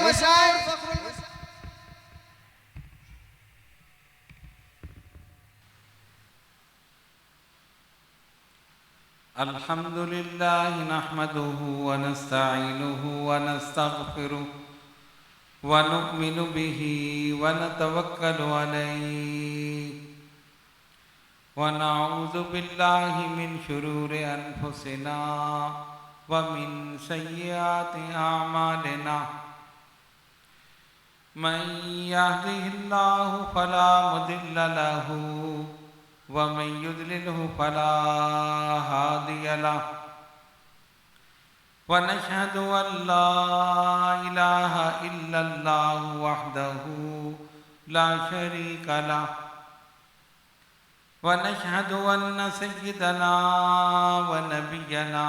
मशाइख अल्हम्दुलिल्लाह नहमदुहु व नस्तईनुहु व नस्तगफिरुह व नु'मिनु बिही व नतवक्कलु अलैहि व नऊज़ु बिल्लाहि मिन शुरूरि अनफुसिना व मिन सय्यिआति अअमालिना मन यहदिहिल्लाहु फला मुदिल्ल लहु वमन युद्लिलहु फला हादिय लहु वनशहदु अल्ला इलाहा इल्लल्लाहु वहदहु ला शरीक लहु वनशहदु अन्न सय्यिदना व नबियना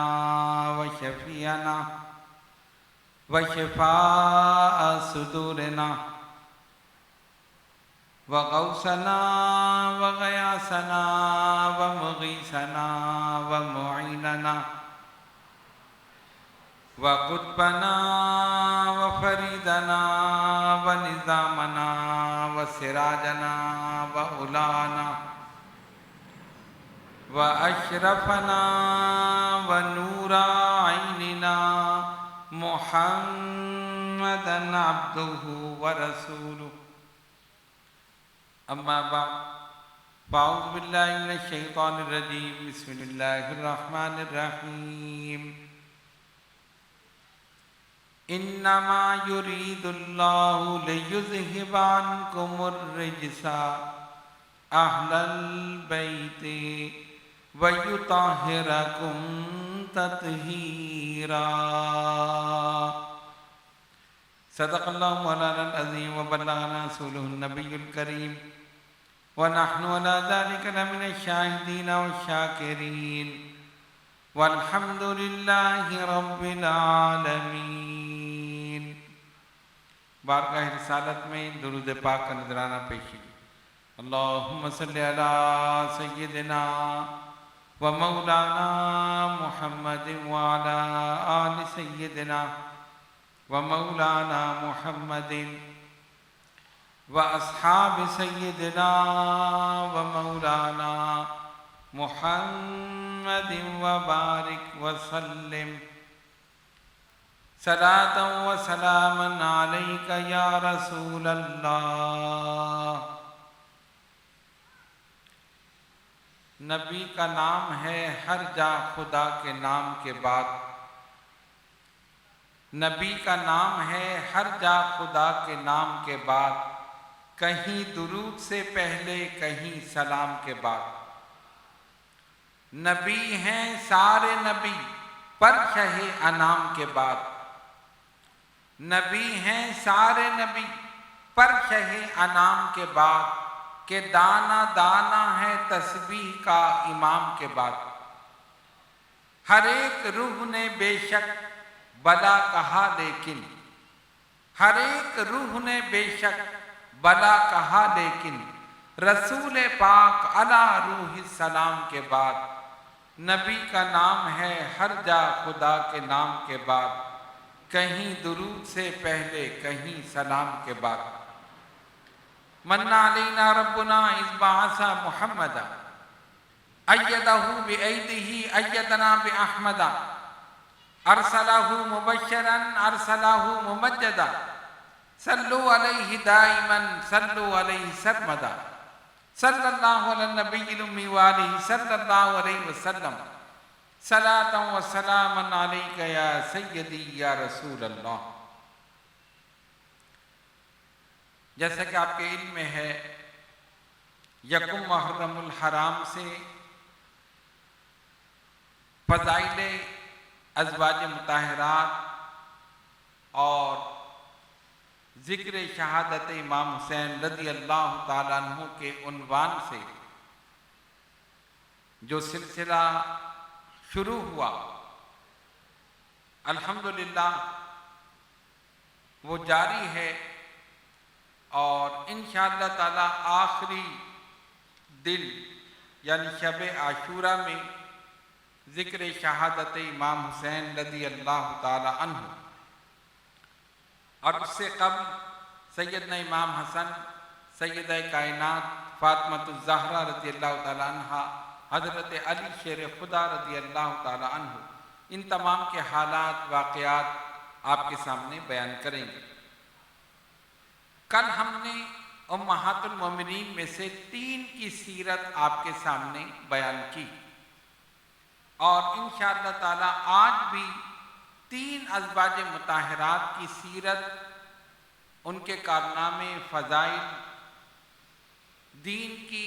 व शफीअना व शिफाअ सुदूरिना व गौसना व गयासना व मुगीसना व मुईनना व कुतबना व फरीदना व निज़ामना व सिराजना व उलाना व अशरफना व नूरा ऐनिना मुहम्मदन अब्दुहु व रसूलुहु अम्मा बाद फ़अऊज़ु बिल्लाहि मिनश शैतानिर रजीम बिस्मिल्लाहिर रहमानिर रहीम इन्नमा युरीदुल्लाहु लियुज़हिबा अन्कुमुर रिज्सा अह्लल बैति व युतहिरकुम तत्हीरा सदक़ल्लाहु मौलाना अज़ीम व बल्लगना रसूलुहुन नबियुल करीम व नहनु अला ज़ालिका लमिनश शाहिदीन व शाकिरीन वल्हम्दुलिल्लाहि रब्बिल आलमीन। बारगाह रिसालत में दुरूद पाक का नजराना पेशी। अल्लाहुम्मा सल्लि अला सय्यिदिना व मौलाना मुहम्मदिन व अला आलि सय्यिदिना व मौलाना मुहम्मदिन व अस्हाब सय्यिदिना व मौलाना मुहम्मदिन व बारिक व सल्लिम सलातन व सलामन अलैका या रसूल अल्लाह। नबी का नाम है हर जा खुदा के नाम के बाद। नबी का नाम है हर जा खुदा के नाम के बाद, कहीं दुरूद से पहले कहीं सलाम के बाद। नबी हैं सारे नबी पर शहे अनाम के बाद। नबी हैं सारे नबी पर शहे अनाम के बाद, के दाना दाना है तस्बीह का इमाम के बाद। हर एक रूह ने बेशक बला कहा लेकिन, हर एक रूह ने बेशक बला कहा लेकिन, रसूल पाक अला रूह सलाम के बाद। नबी का नाम है हर जा खुदा के नाम के बाद, कहीं दुरूद से पहले कहीं सलाम के बाद। मन्ना अलैना रब्बुना इज़ बअसा मुहम्मदा अय्यदहु बिअयदिही अय्यदना बिअहमदा अरसलहु मुबश्शिरन अरसलहु मुमज्जदा सल्लु अलैहि दाइमन सल्लु अलैहि सरमदा सल्लल्लाहु अला नबिय्यिल उम्मी व आलिहि सल्लल्लाहु अलैहि वसल्लम सलातन व सलामन अलैका या सय्यदी या रसूल अल्लाह। जैसा कि आपके इल्म में है, यकुम मुहर्रमुल हराम से फ़ज़ाइले अज़वाज मुताहरात और ज़िक्र शहादत इमाम हुसैन रज़ी अल्लाह ताला अन्हु के उन्वान से जो सिलसिला शुरू हुआ, अल्हम्दुलिल्लाह वो जारी है और इंशाअल्लाह ताला आखिरी दिन यानी शब आशूरा में ज़िक्र शहादत इमाम हुसैन रज़ी अल्लाह ताला अन्हु और उससे कबल सैयदना इमाम हसन, सैयदा कायनात फातिमातुज़ ज़हरा रज़ी अल्लाह ताला अन्हा, हज़रत अली शेर खुदा रज़ी अल्लाह ताला अन्हु, इन तमाम के हालात वाक़यात आपके सामने बयान करेंगे। कल हमने उम्महातुल मोमिनीन में से 3 की सीरत आपके सामने बयान की और इंशाअल्लाह ताला आज भी 3 अज़वाज मुताहरात की सीरत, उनके कारनामे, फ़ज़ाइल, दीन की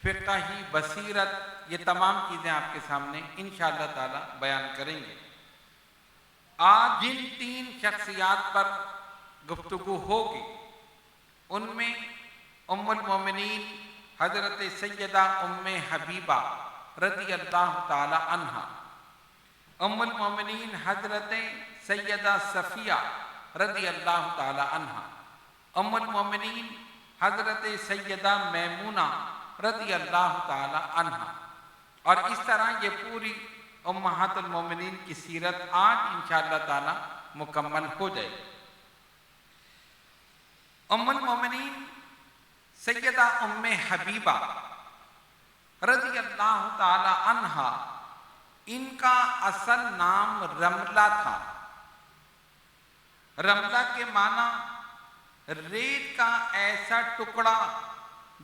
फ़िक़ही बसीरत, ये तमाम चीज़ें आपके सामने इंशाअल्लाह ताला बयान करेंगे। आज जिन 3 शख्सियात पर गुफ्तगू होगी उनमें उम्मुल मोमिनीन हज़रत सैयदा उम्मे हबीबा रज़ी अल्लाह ताला अन्हा, उम्मुल मोमिनीन हज़रत सैयदा सफ़िया रज़ी अल्लाह ताला अन्हा, उम्मुल मोमिनीन हज़रत सैयदा मैमूना रज़ी अल्लाह ताला अन्हा। और इस तरह ये पूरी उम्महातुल मोमिनीन की सीरत आज इंशाअल्लाह ताला मुकम्मल हो जाएगी। उम्मुल मोमिनीन सैयदा उम्मे हबीबा रज़ी अल्लाह ताला अन्हा, इनका असल नाम रमला था। रमला के माना रेत का ऐसा टुकड़ा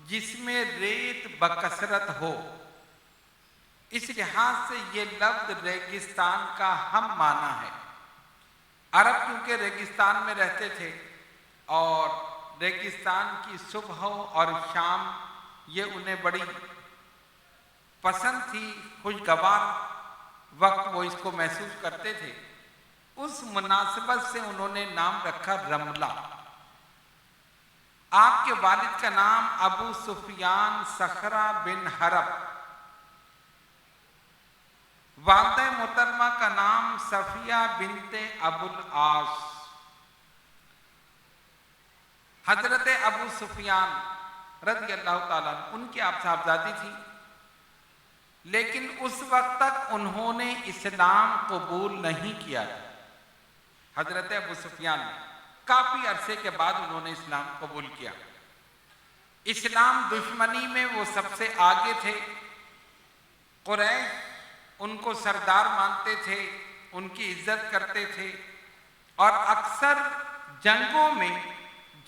जिसमें रेत बकसरत हो। इस लिहाज से ये लफ्ज़ रेगिस्तान का हम माना है। अरब क्योंकि रेगिस्तान में रहते थे और रेगिस्तान की सुबह और शाम ये उन्हें बड़ी पसंद थी, खुशगवार वक्त वो इसको महसूस करते थे। उस मुनासिबत से उन्होंने नाम रखा रमला। आपके वालिद का नाम अबू सुफियान सखरा बिन हरब, वालिदा मोहतरमा का नाम सफिया बिनते अबुल आस। हजरत अबू सुफियान रज़ी अल्लाह ताला उनकी आप साहबजादी थी, लेकिन उस वक्त तक उन्होंने इस्लाम कबूल नहीं किया। हजरत अबू सुफियान ने काफ़ी अरसे के बाद उन्होंने इस्लाम कबूल किया। इस्लाम दुश्मनी में वो सबसे आगे थे। कुरैश उनको सरदार मानते थे, उनकी इज्जत करते थे और अक्सर जंगों में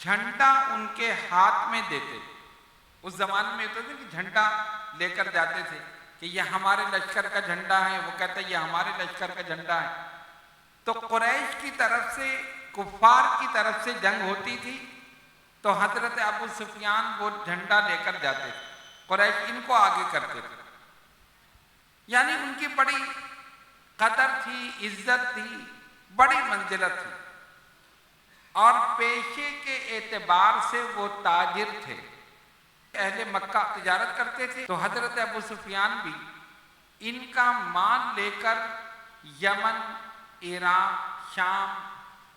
झंडा उनके हाथ में देते। उस जमाने में तो कि झंडा लेकर जाते थे कि यह हमारे लश्कर का झंडा है, वो कहते ये हमारे लश्कर का झंडा है। तो कुरैश की तरफ से, कुफार की तरफ से जंग होती थी तो हजरत अबू सुफियान वो झंडा लेकर जाते थे, कुरैश इनको आगे करते थे। यानी उनकी बड़ी कदर थी, इज्जत थी, बड़ी मंजिलत थी और पेशे के एतबार से वो ताजिर थे। अहले मक्का तिजारत करते थे तो हजरत अबू सुफियान भी इनका माल लेकर यमन, इराक, शाम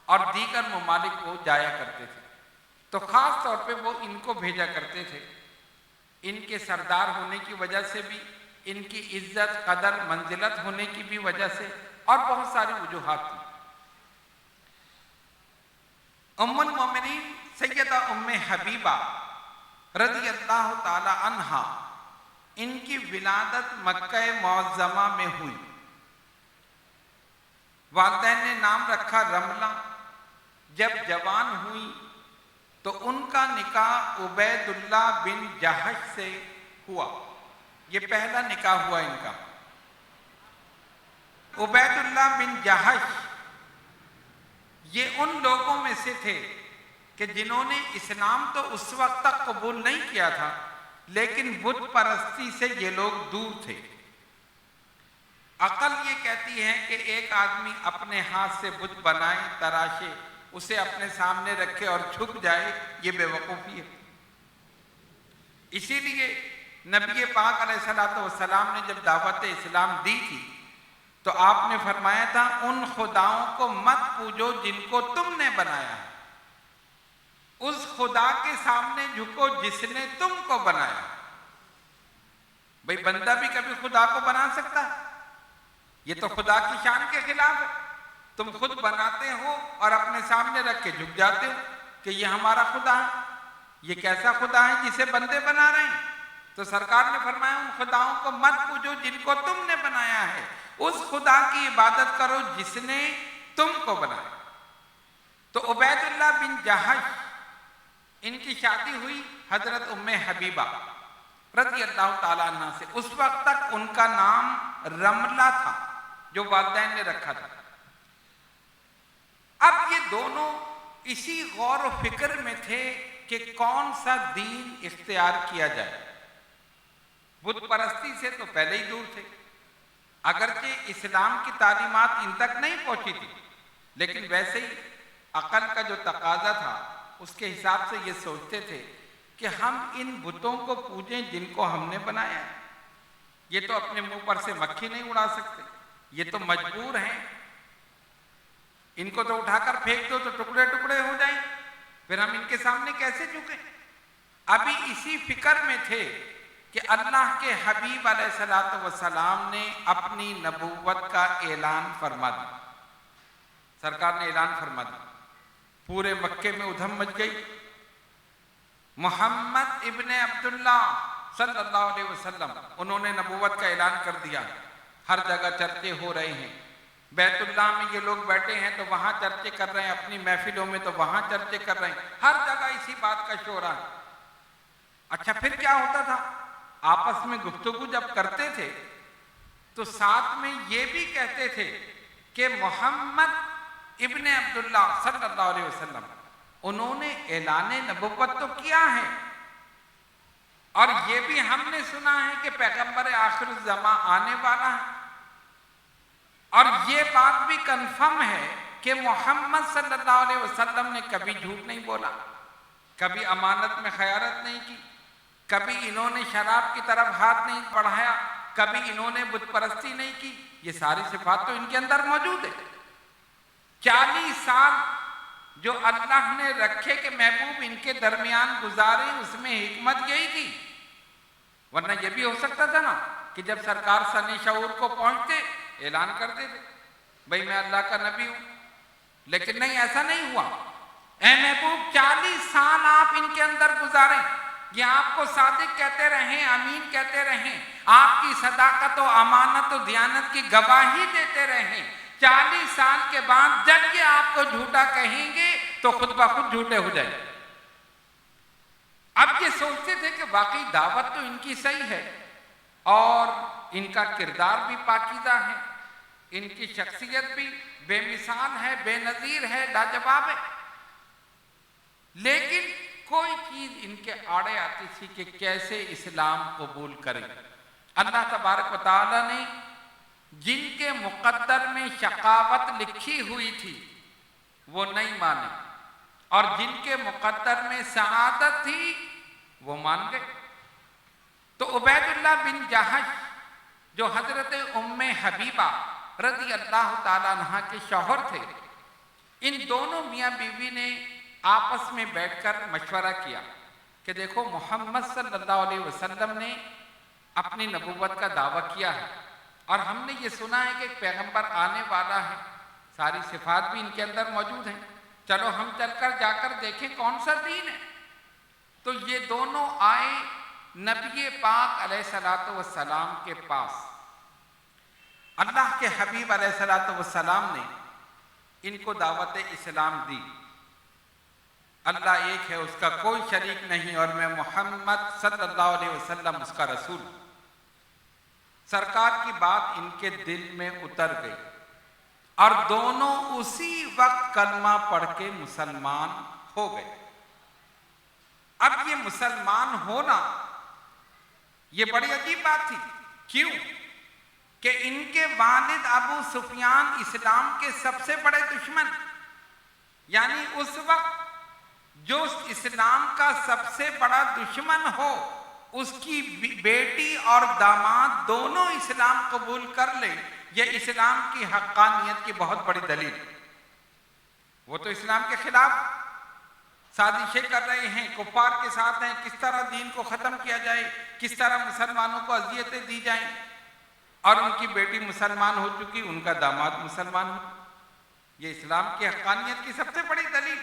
और दीगर ममालिक को जाया करते थे। तो ख़ास तौर पे वो इनको भेजा करते थे। इनके सरदार होने की वजह से भी, इनकी इज्जत, कदर, मंजिलत होने की भी वजह से और बहुत सारी वजूहात थी। उम्मुल मोमिनीन सैयदा उम्मे हबीबा रज़ी अल्लाह ताला अन्हा, इनकी विलादत मक्का मुअज़्ज़मा में हुई। वालिदैन ने नाम रखा रमला। जब जवान हुई तो उनका निकाह उबैदुल्लाह बिन जहश से हुआ। ये पहला निकाह हुआ इनका। उबैदुल्लाह बिन जहश ये उन लोगों में से थे कि जिन्होंने इस्लाम तो उस वक्त तक कबूल नहीं किया था, लेकिन बुत परस्ती से ये लोग दूर थे। अकल ये कहती है कि एक आदमी अपने हाथ से बुत बनाए, तराशे, उसे अपने सामने रखे और झुक जाए, ये बेवकूफ़ी है। इसीलिए नबी पाक अलैहिस्सलाम ने जब दावत इस्लाम दी थी तो आपने फरमाया था, उन खुदाओं को मत पूजो जिनको तुमने बनाया है, उस खुदा के सामने झुको जिसने तुमको बनाया। भाई बंदा भी कभी खुदा को बना सकता है? ये तो खुदा की शान के खिलाफ है। तुम खुद बनाते हो और अपने सामने रख के झुक जाते हो कि ये हमारा खुदा है। ये कैसा खुदा है जिसे बंदे बना रहे हैं? तो सरकार ने फरमाया उन खुदाओं को मत पूजो जिनको तुमने बनाया है, उस खुदा की इबादत करो जिसने तुमको बनाया। तो उबैदुल्लाह बिन जहश, इनकी शादी हुई हजरत उम्मे हबीबा रज़ी अल्लाह ताला अन्हा से। उस वक्त तक उनका नाम रमला था जो वालिदैन ने रखा था। अब ये दोनों इसी गौर व फिक्र में थे कि कौन सा दीन इख्तियार किया जाए। बुत परस्ती से तो पहले ही दूर थे, अगरचे इस्लाम की तालीमात इन तक नहीं पहुंची थी, लेकिन वैसे ही अकल का जो तकाजा था उसके हिसाब से ये सोचते थे कि हम इन बुतों को पूजें जिनको हमने बनाया है। ये तो अपने मुंह पर से मक्खी नहीं उड़ा सकते, ये तो मजबूर हैं, इनको तो उठाकर फेंक दो तो टुकड़े टुकड़े हो जाएं, फिर हम इनके सामने कैसे झुकें। अभी इसी फिक्र में थे कि अल्लाह के हबीब अलैहिस्सलातु वस्सलाम ने अपनी नबूवत का ऐलान फरमा दिया। सरकार ने ऐलान फरमा दिया, पूरे मक्के में उधम मच गई। मोहम्मद इब्ने अब्दुल्ला सल्लल्लाहु अलैहि वसल्लम, उन्होंने नबूवत का ऐलान कर दिया। हर जगह चर्चे हो रहे हैं, बैतुल्लाह में ये लोग बैठे हैं तो वहां चर्चे कर रहे हैं, अपनी महफिलों में तो वहां चर्चे कर रहे हैं, हर जगह इसी बात का शोर है। अच्छा, फिर क्या होता था? आपस में गुफ्तगू जब करते थे तो साथ में ये भी कहते थे कि मोहम्मद इब्ने अब्दुल्ला सल्लल्लाहु अलैहि वसल्लम, उन्होंने ऐलाने नबुव्वत तो किया है, और ये भी हमने सुना है कि पैगंबर आखिर ज़मा आने वाला है, और ये बात भी कंफर्म है कि मोहम्मद सल्लल्लाहु अलैहि वसल्लम ने कभी झूठ नहीं बोला, कभी अमानत में खयानत नहीं की, कभी इन्होंने शराब की तरफ हाथ नहीं बढ़ाया, कभी इन्होंने बुत परस्ती नहीं की। ये सारी सिफात तो इनके अंदर मौजूद है। 40 साल जो अल्लाह ने रखे कि महबूब इनके दरमियान गुजारे, उसमें हिकमत यही थी। वरना यह भी हो सकता था ना कि जब सरकार सनी शऊर को पहुंचते ऐलान कर देते, भाई मैं अल्लाह का नबी हूं, लेकिन नहीं, ऐसा नहीं हुआ। ए महबूब 40 साल आप इनके अंदर गुजारे, ये आपको सादिक कहते रहें, अमीन कहते रहें, आपकी सदाकत और अमानत और दियानत की गवाही देते रहें। 40 साल के बाद जब ये आपको झूठा कहेंगे तो खुद ब खुद झूठे हो जाएंगे। अब ये सोचते थे कि वाकई दावत तो इनकी सही है और इनका किरदार भी पाकीज़ा है, इनकी शख्सियत भी बेमिसाल है, बेनजीर है, लाजवाब है, लेकिन कोई चीज इनके आड़े आती थी कि कैसे इस्लाम कबूल करें। अल्लाह तबारक व तआला ने जिनके मुकद्दर में शकावत लिखी हुई थी वो नहीं माने, और जिनके मुकद्दर में सआदत थी वो मान गए। तो उबैदुल्लाह बिन जहश जो हजरत उम्मे हबीबा रज़ी अल्लाह ताला अन्हा के शौहर थे, इन दोनों मियाँ बीवी ने आपस में बैठकर मशवरा किया कि देखो, मोहम्मद सल्लल्लाहु अलैहि वसल्लम ने अपनी नबूवत का दावा किया है और हमने ये सुना है कि एक पैगंबर आने वाला है, सारी सिफात भी इनके अंदर मौजूद हैं, चलो हम चलकर जाकर देखें कौन सा दीन है। तो ये दोनों आए नबी पाक अलैहिस्सलातु वस्सलाम के पास। अल्लाह के हबीब अलैहिस्सलातु वस्सलाम ने इनको दावत इस्लाम दी। अल्लाह एक है, उसका कोई शरीक नहीं, और मैं मोहम्मद सल्लल्लाहु अलैहि वसल्लम उसका रसूल। सरकार की बात इनके दिल में उतर गई और दोनों उसी वक्त कलमा पढ़ के मुसलमान हो गए। अब ये मुसलमान होना ये बड़ी अजीब बात थी। क्यों? कि इनके वालिद अबू सुफियान इस्लाम के सबसे बड़े दुश्मन, यानी उस वक्त जो इस्लाम का सबसे बड़ा दुश्मन हो उसकी बेटी और दामाद दोनों इस्लाम कबूल कर ले, यह इस्लाम की हक्कानियत की बहुत बड़ी दलील। वो तो इस्लाम के खिलाफ साजिशें कर रहे हैं, कुफार के साथ हैं, किस तरह दीन को ख़त्म किया जाए, किस तरह मुसलमानों को अजियतें दी जाएं, और उनकी बेटी मुसलमान हो चुकी, उनका दामाद मुसलमान हो। ये इस्लाम की हक़ानियत की सबसे बड़ी दलील।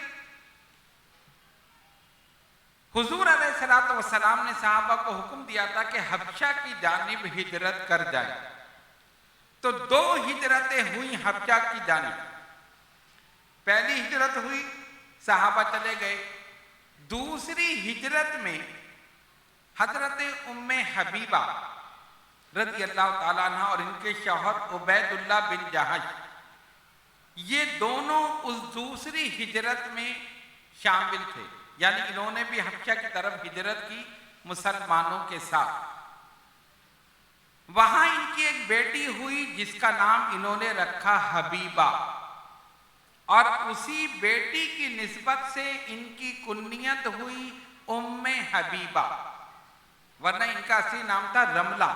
हुजूर अलैहिस्सलातु वस्सलाम ने सहाबा को हुक्म दिया था कि हबशा की जानिब हिजरत कर जाए। तो 2 हिजरतें हुई हबशा की जानिब। पहली हिजरत हुई, सहाबा चले गए। दूसरी हिजरत में हजरत उम्मे हबीबा रज़ी अल्लाह ताला अन्हा और इनके शौहर उबैदुल्लाह बिन जहश, ये दोनों उस दूसरी हिजरत में शामिल थे। यानी इन्होंने भी हबशा की तरफ हिजरत की मुसलमानों के साथ। वहां इनकी एक बेटी हुई जिसका नाम इन्होंने रखा हबीबा, और उसी बेटी की निस्बत से इनकी कुन्नियत हुई उम्मे हबीबा, वरना इनका असली नाम था रमला।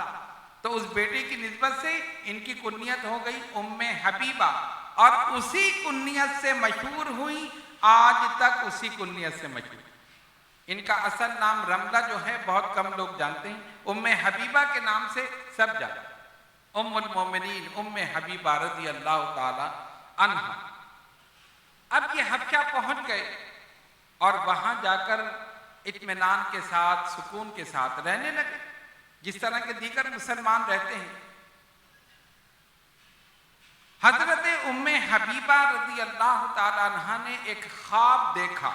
तो उस बेटी की निस्बत से इनकी कुन्नियत हो गई उम्मे हबीबा, और उसी कुन्नियत से मशहूर हुई, आज तक उसी कुन्नियत से मशहूर। इनका असल नाम रमला जो है बहुत कम लोग जानते हैं, उम्मे हबीबा के नाम से सब जानते। उम्मुल मोमिनीन उम्मे हबीबा रज़ी अल्लाह ताला अन्हा। अब ये हबशा पहुंच गए और वहां जाकर इत्मीनान के साथ, सुकून के साथ रहने लगे, जिस तरह के दीगर मुसलमान रहते हैं। हजरत उम्मे हबीबा रज़ी अल्लाह ताला अन्हा ने एक ख्वाब देखा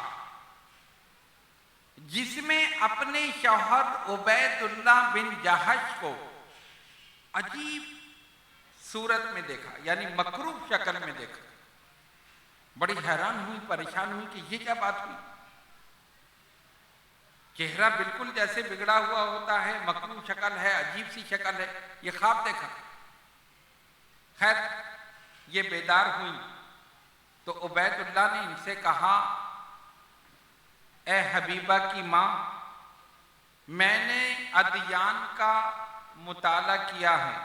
जिसमें अपने शौहर उबैदुल्लाह बिन जहश को अजीब सूरत में देखा, यानी मकरूह शक्ल में देखा। बड़ी हैरान हुई, परेशान हुई कि ये क्या बात हुई। चेहरा बिल्कुल जैसे बिगड़ा हुआ होता है, मकरूह शक्ल है, अजीब सी शक्ल है, ये ख्वाब देखा। खैर ये बेदार हुई तो उबैदुल्लाह ने इनसे कहा, ए हबीबा की माँ, मैंने अदयान का मुताला किया है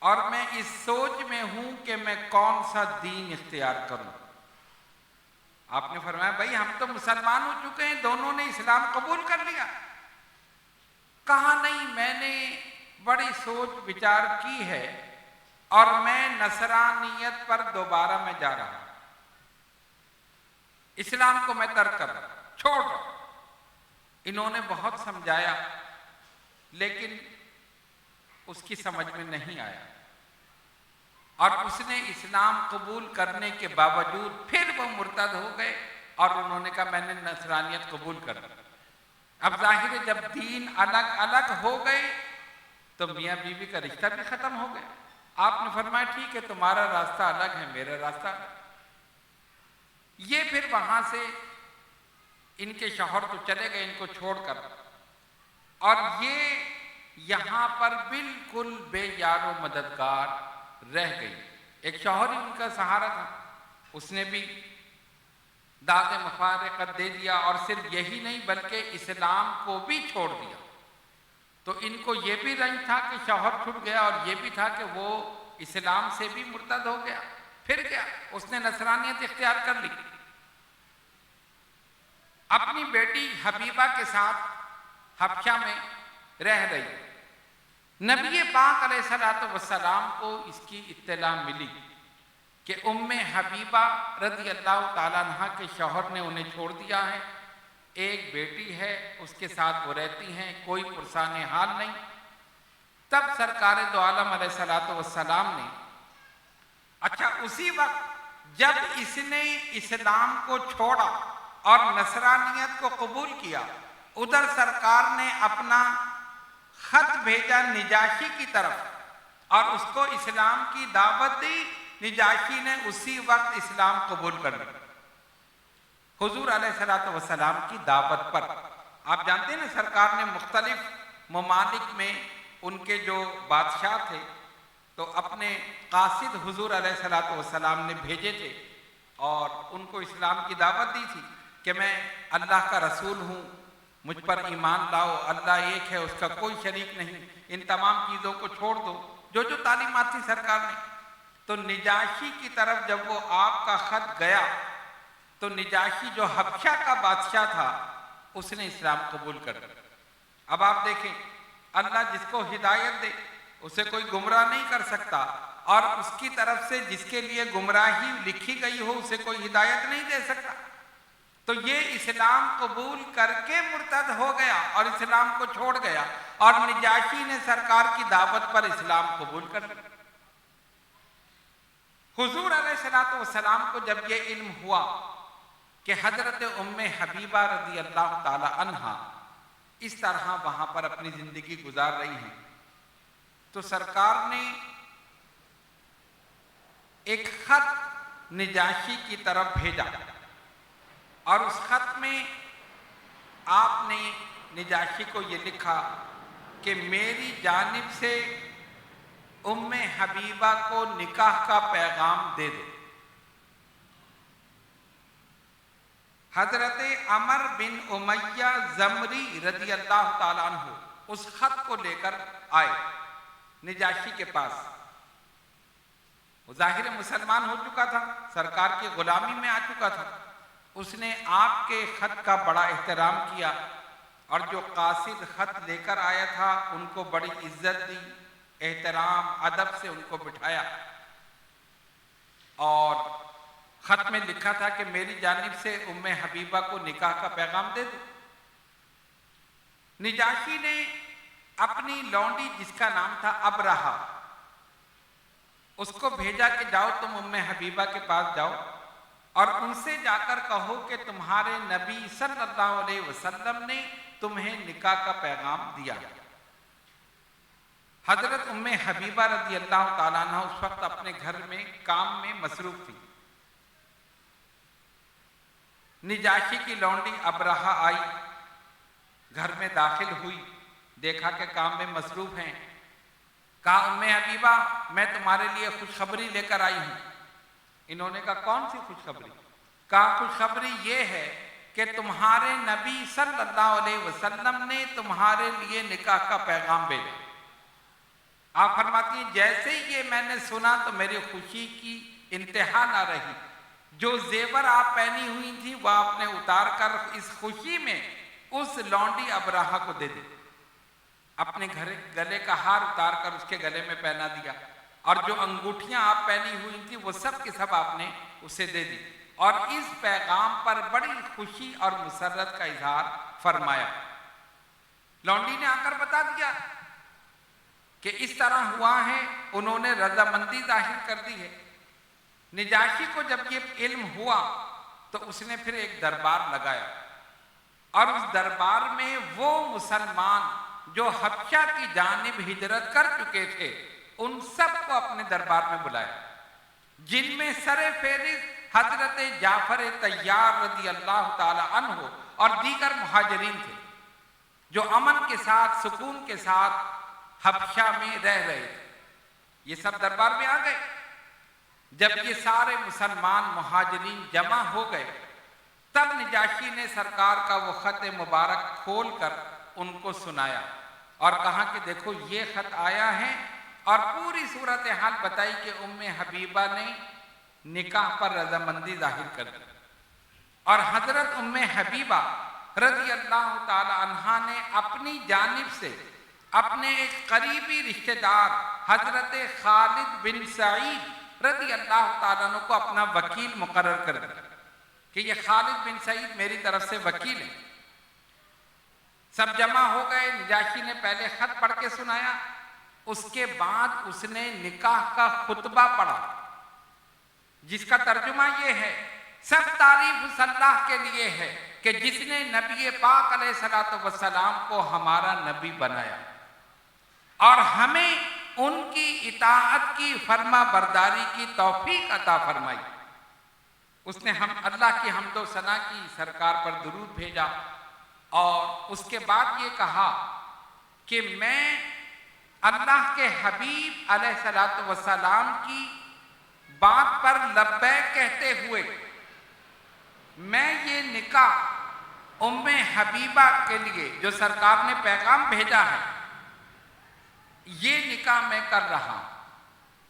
और मैं इस सोच में हूं कि मैं कौन सा दीन इख्तियार करूं। आपने फरमाया, भाई हम तो मुसलमान हो चुके हैं, दोनों ने इस्लाम कबूल कर लिया। कहा नहीं, मैंने बड़ी सोच विचार की है और मैं नसरानियत पर दोबारा मैं जा रहा हूं, इस्लाम को मैं तर्क कर रहा, छोड़ रहा। इन्होंने बहुत समझाया लेकिन उसकी समझ में नहीं आया, और उसने इस्लाम कबूल करने के बावजूद फिर वो मुर्तद हो गए और उन्होंने कहा मैंने नसरानियत कबूल कर ली। अब जाहिर है जब दीन अलग अलग हो गए तो मियाँ बीवी का रिश्ता भी खत्म हो गया। आपने फरमाया ठीक है, तुम्हारा रास्ता अलग है, मेरा रास्ता अलग। ये फिर वहां से इनके शौहर तो चले गए इनको छोड़कर, और ये यहां पर बिल्कुल बेयारो मददगार रह गई। एक शौहर ही उनका सहारा था, उसने भी दाग मुफारकत दे दिया, और सिर्फ यही नहीं बल्कि इस्लाम को भी छोड़ दिया। तो इनको ये भी रंज था कि शौहर छूट गया, और ये भी था कि वो इस्लाम से भी मुर्तद हो गया। फिर क्या, उसने नसरानियत इख्तियार कर ली। अपनी बेटी हबीबा के साथ हबशा में रह रही। नबी पाक अलैहिस्सलातु वस्सलाम को इसकी इत्तला मिली कि उम्मे हबीबा रज़ी अल्लाह ताला अन्हा के शौहर ने उन्हें छोड़ दिया है, एक बेटी है उसके साथ वो रहती हैं, कोई पुरसाने हाल नहीं। तब सरकार दो आलम अलैहिस्सलातु वस्सलाम ने, अच्छा उसी वक्त जब इसने इस्लाम को छोड़ा और नसरानियत को कबूल किया, उधर सरकार ने अपना खत भेजा निजाशी की तरफ और उसको इस्लाम की दावत दी। निजाशी ने उसी वक्त इस्लाम कबूल कर लिया हुजूर अलैहिस्सलातु वस्सलाम की दावत पर। आप जानते हैं ना, सरकार ने मुख्तलिफ ममालिक में उनके जो बादशाह थे तो अपने कासिद हुजूर अलैहिस्सलातु वस्सलाम ने भेजे थे और उनको इस्लाम की दावत दी थी कि मैं अल्लाह का रसूल हूँ, मुझ पर ईमान लाओ, अल्लाह एक है, उसका कोई शरीक नहीं, इन तमाम चीज़ों को छोड़ दो, जो जो तालीमात थी सरकार ने। तो निजाशी की तरफ जब वो आपका खत गया तो निजाशी जो हबशा का बादशाह था उसने इस्लाम कबूल कर लिया। अब आप देखें, अल्लाह जिसको हिदायत दे उसे कोई गुमराह नहीं कर सकता। और उसकी तरफ से जिसके लिए गुमराही लिखी गई हो उसे कोई हिदायत नहीं दे सकता। तो ये इस्लाम कबूल करके मुर्तद हो गया और इस्लाम को छोड़ गया, और निजाशी ने सरकार की दावत पर इस्लाम कबूल कर लिया। हुजूर अलैहिस्सलातु वस्सलाम को जब ये इल्म हुआ कि हजरत उम्मे हबीबा रज़ी अल्लाह ताला अन्हा इस तरह वहां पर अपनी जिंदगी गुजार रही हैं, तो सरकार ने एक खत निजाशी की तरफ भेजा, और उस खत में आपने निजाशी को ये लिखा कि मेरी जानिब से उम्मे हबीबा को निकाह का पैगाम दे दो। हजरत अमर बिन उमैया जमरी रज़ी अल्लाह ताला अन्हु उस खत को लेकर आए निजाशी के पास। वो जाहिर मुसलमान हो चुका था, सरकार की गुलामी में आ चुका था। उसने आपके खत का बड़ा एहतराम किया, और जो कासिद खत लेकर आया था उनको बड़ी इज्जत दी, एहतराम अदब से उनको बिठाया, और खत में लिखा था कि मेरी जानिब से उम्मे हबीबा को निकाह का पैगाम दे दो। निजाशी ने अपनी लौंडी जिसका नाम था अबरहा, उसको भेजा कि जाओ तुम उम्मे हबीबा के पास जाओ और उनसे जाकर कहो कि तुम्हारे नबी सल्लल्लाहु अलैहि वसल्लम ने तुम्हें निकाह का पैगाम दिया। हजरत उम्मे हबीबा रज़ी अल्लाह ताला अन्हा उस वक्त अपने घर में काम में मसरूफ थी। निजाशी की लौंडी अबरहा आई, घर में दाखिल हुई, देखा कि काम में मसरूफ हैं। कहा उम्मे हबीबा मैं तुम्हारे लिए खुशखबरी लेकर आई हूं। इन्होंने कहा कौन सी खुशखबरी? कहा खुशखबरी ये है कि तुम्हारे नबी सल्लल्लाहु अलैहि वसल्लम ने तुम्हारे लिए निकाह का पैगाम भेजा। आप फरमाती हैं जैसे ही ये मैंने सुना तो मेरी खुशी की इंतहा ना रही। जो जेवर आप पहनी हुई थी वह आपने उतार कर इस खुशी में उस लौंडी अबरहा को दे दी। अपने गले का हार उतार कर उसके गले में पहना दिया, और जो अंगूठियां आप पहनी हुई थी वो सब के सब आपने उसे दे दी, और इस पैगाम पर बड़ी खुशी और मुसर्रत का इजहार फरमाया। लौंडी ने आकर बता दिया कि इस तरह हुआ है, उन्होंने रजामंदी जाहिर कर दी है। निजाशी को जब ये इल्म हुआ तो उसने फिर एक दरबार लगाया, और उस दरबार में वो मुसलमान जो हबशा की जानिब हिजरत कर चुके थे उन सबको अपने दरबार में बुलाया, जिनमें सरे फेरिस्त हजरत जाफर तैयार रज़ी अल्लाह ताला अन्हु और दीगर मुहाजिरीन थे, जो अमन के साथ सुकून के साथ हबशा में रह रहे थे। ये सब दरबार में आ गए। जब ये सारे मुसलमान मुहाजिरीन जमा हो गए तब निजाशी ने सरकार का वो खत मुबारक खोल कर उनको सुनाया और कहा कि देखो ये खत आया है, और पूरी सूरत हाल बताई कि उम्मे हबीबा ने निकाह पर रजामंदी जाहिर कर दी, और हजरत उम्मे हबीबा रज़ी अल्लाह ताला अन्हा ने अपनी जानिब से अपने एक करीबी रिश्तेदार हजरत खालिद बिन सईद रज़ी अल्लाह ताला अन्हु को अपना वकील मुकर्रर कर दिया कि ये खालिद बिन सईद मेरी तरफ से वकील है। सब जमा हो गए। निजाशी ने पहले खत पढ़ के सुनाया, उसके बाद उसने निकाह का खुतबा पढ़ा, जिसका तर्जुमा ये है सब तारीफ उस अल्लाह के लिए है कि जिसने नबी पाक अलैहिस्सलातु वस्सलाम को हमारा नबी बनाया और हमें उनकी इताअत की फरमा बरदारी की तौफीक अता फरमाई। उसने हम अल्लाह की हम्दो सना की, सरकार पर दुरूद भेजा, और उसके बाद ये कहा कि मैं अल्लाह के हबीब अलैहिस्सलातु वस्सलाम की बात पर लब्बैक कहते हुए मैं ये निकाह उम्मे हबीबा के लिए जो सरकार ने पैगाम भेजा है ये निकाह मैं कर रहा हूं।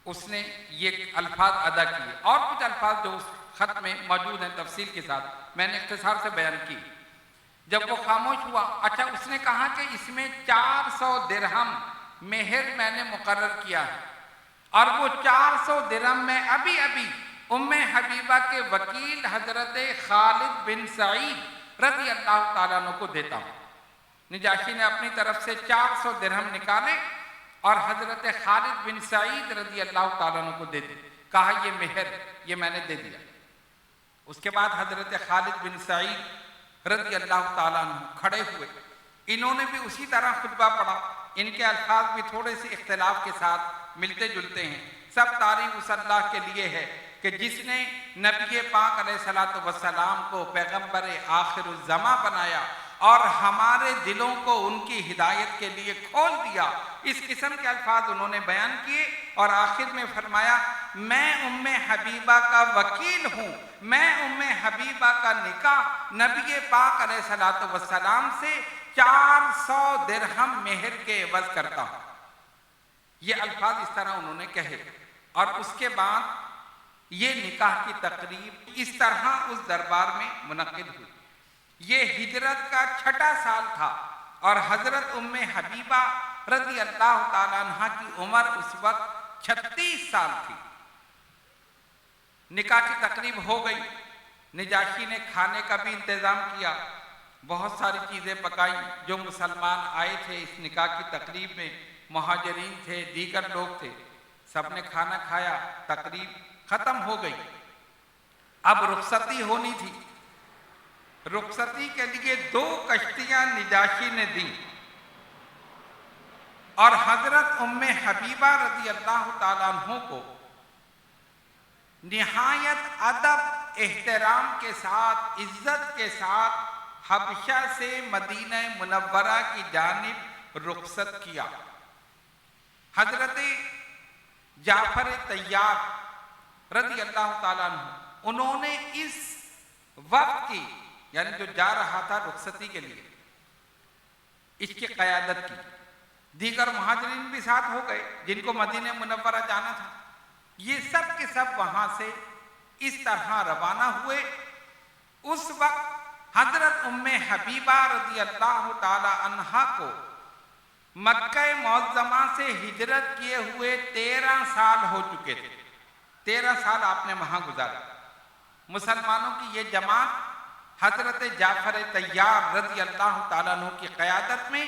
उसने ये अल्फाज अदा किए, और कुछ अल्फाज जो उस खत में मौजूद हैं तफसील के साथ मैंने इख्तिसार से बयान की। जब वो खामोश हुआ, अच्छा उसने कहा कि इसमें 400 दिरहम मेहर मैंने मुकर्रर किया है, और वो 400 दिरहम में अभी अभी उम्मे हबीबा के वकील हजरत खालिद बिन सईद रज़ी अल्लाह ताला अन्हु को देता हूँ। निजाशी ने अपनी तरफ से 400 दिरहम निकाले और हजरत खालिद बिन सईद रज़ी अल्लाह ताला अन्हु को दे दी। कहा ये मेहर, ये मैंने दे दिया। उसके बाद हजरत खालिद बिन सईद रज़ी अल्लाह ताला अन्हु खड़े हुए, इन्होंने भी उसी तरह खुतबा पढ़ा। इनके अल्फाज भी थोड़े से इख्तिलाफ के साथ मिलते जुलते हैं। सब तारीफ उस अल्लाह के लिए है कि जिसने नबी पाक अलैहिस्सलातु वस्सलाम को पैगंबर आखिरुज़्ज़मा बनाया और हमारे दिलों को उनकी हिदायत के लिए खोल दिया। इस किस्म के अल्फाज उन्होंने बयान किए और आखिर में फरमाया, मैं उम्मे हबीबा का वकील हूँ, मैं उम्मे हबीबा का निकाह नबी पाक अलैहिस्सलातु वस्सलाम से 400 दिरहम मेहर के एवज करता हूँ। ये अल्फाज इस तरह उन्होंने कहे और उसके बाद ये निकाह की तकरीब इस तरह उस दरबार में मुनक्किद हुई। ये हिजरत का 6ठा साल था और हजरत उम्मे हबीबा रज़ी अल्लाह ताला अन्हा की उम्र उस वक्त 36 साल थी। निकाह की तकरीब हो गई। निजाशी ने खाने का भी इंतजाम किया, बहुत सारी चीज़ें पकाई। जो मुसलमान आए थे इस निकाह की तकरीब में, मुहाजिरीन थे, दीगर लोग थे, सबने खाना खाया, तकरीब ख़त्म हो गई। अब रुखसती होनी थी। रुखसती के लिए 2 कश्तियां निजाशी ने दी और हजरत उम्मे हबीबा रज़ी अल्लाह ताला अन्हु को निहायत अदब एहतराम के साथ, इज्जत के साथ हबशा से मदीना मुनव्वरा की जानिब रुखसत किया। हजरत जाफर तैयार रज़ी अल्लाह ताला अन्हु, उन्होंने इस वक्त की, यानी जो जा रहा था रुखसती के लिए, इसकी क़यादत की। दीगर मुहाजिरीन भी साथ हो गए जिनको मदीने मुनव्वरा जाना था। ये सब के सब वहां से इस तरह रवाना हुए। उस वक्त हजरत उम्मे हबीबा रज़ी अल्लाह ताला अन्हा को मक्का मुअज़्ज़मा से हिजरत किए हुए 13 साल हो चुके थे। 13 साल आपने वहां गुजारा। मुसलमानों की ये जमात हजरत जाफर तैयार रज़ी अल्लाह ताला अन्हु की क़यादत में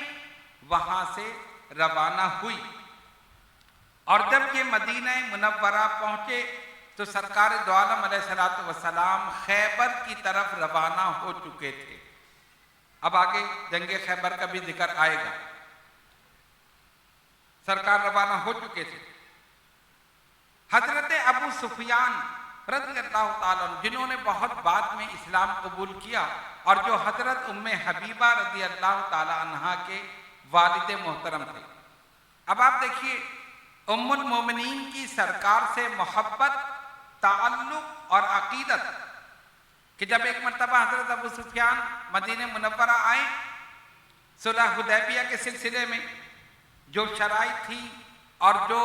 वहां से रवाना हुई और जब ये मदीना मुनव्वरा पहुंचे तो सरकार दो आलम अलैहिस्सलातु वस्सलाम खैबर की तरफ रवाना हो चुके थे। अब आगे जंगे खैबर का भी जिक्र आएगा। सरकार रवाना हो चुके थे। हजरत अबू सुफियान रज़ी अल्लाह ताला अन्हु, जिन्होंने बहुत बाद में इस्लाम कबूल किया और जो हजरत उम्मे हबीबा रज़ी अल्लाह ताला अन्हा के वालिद मोहतरम थे। अब आप देखिए, उम्मुल मोमिनीन की सरकार से मोहब्बत, ताल्लुक और अकीदत कि जब एक मरतबा हजरत अबू सुफियान मदीने मुनव्वरा आए, सुलह हुदैबिया के सिलसिले में जो शराइत थी और जो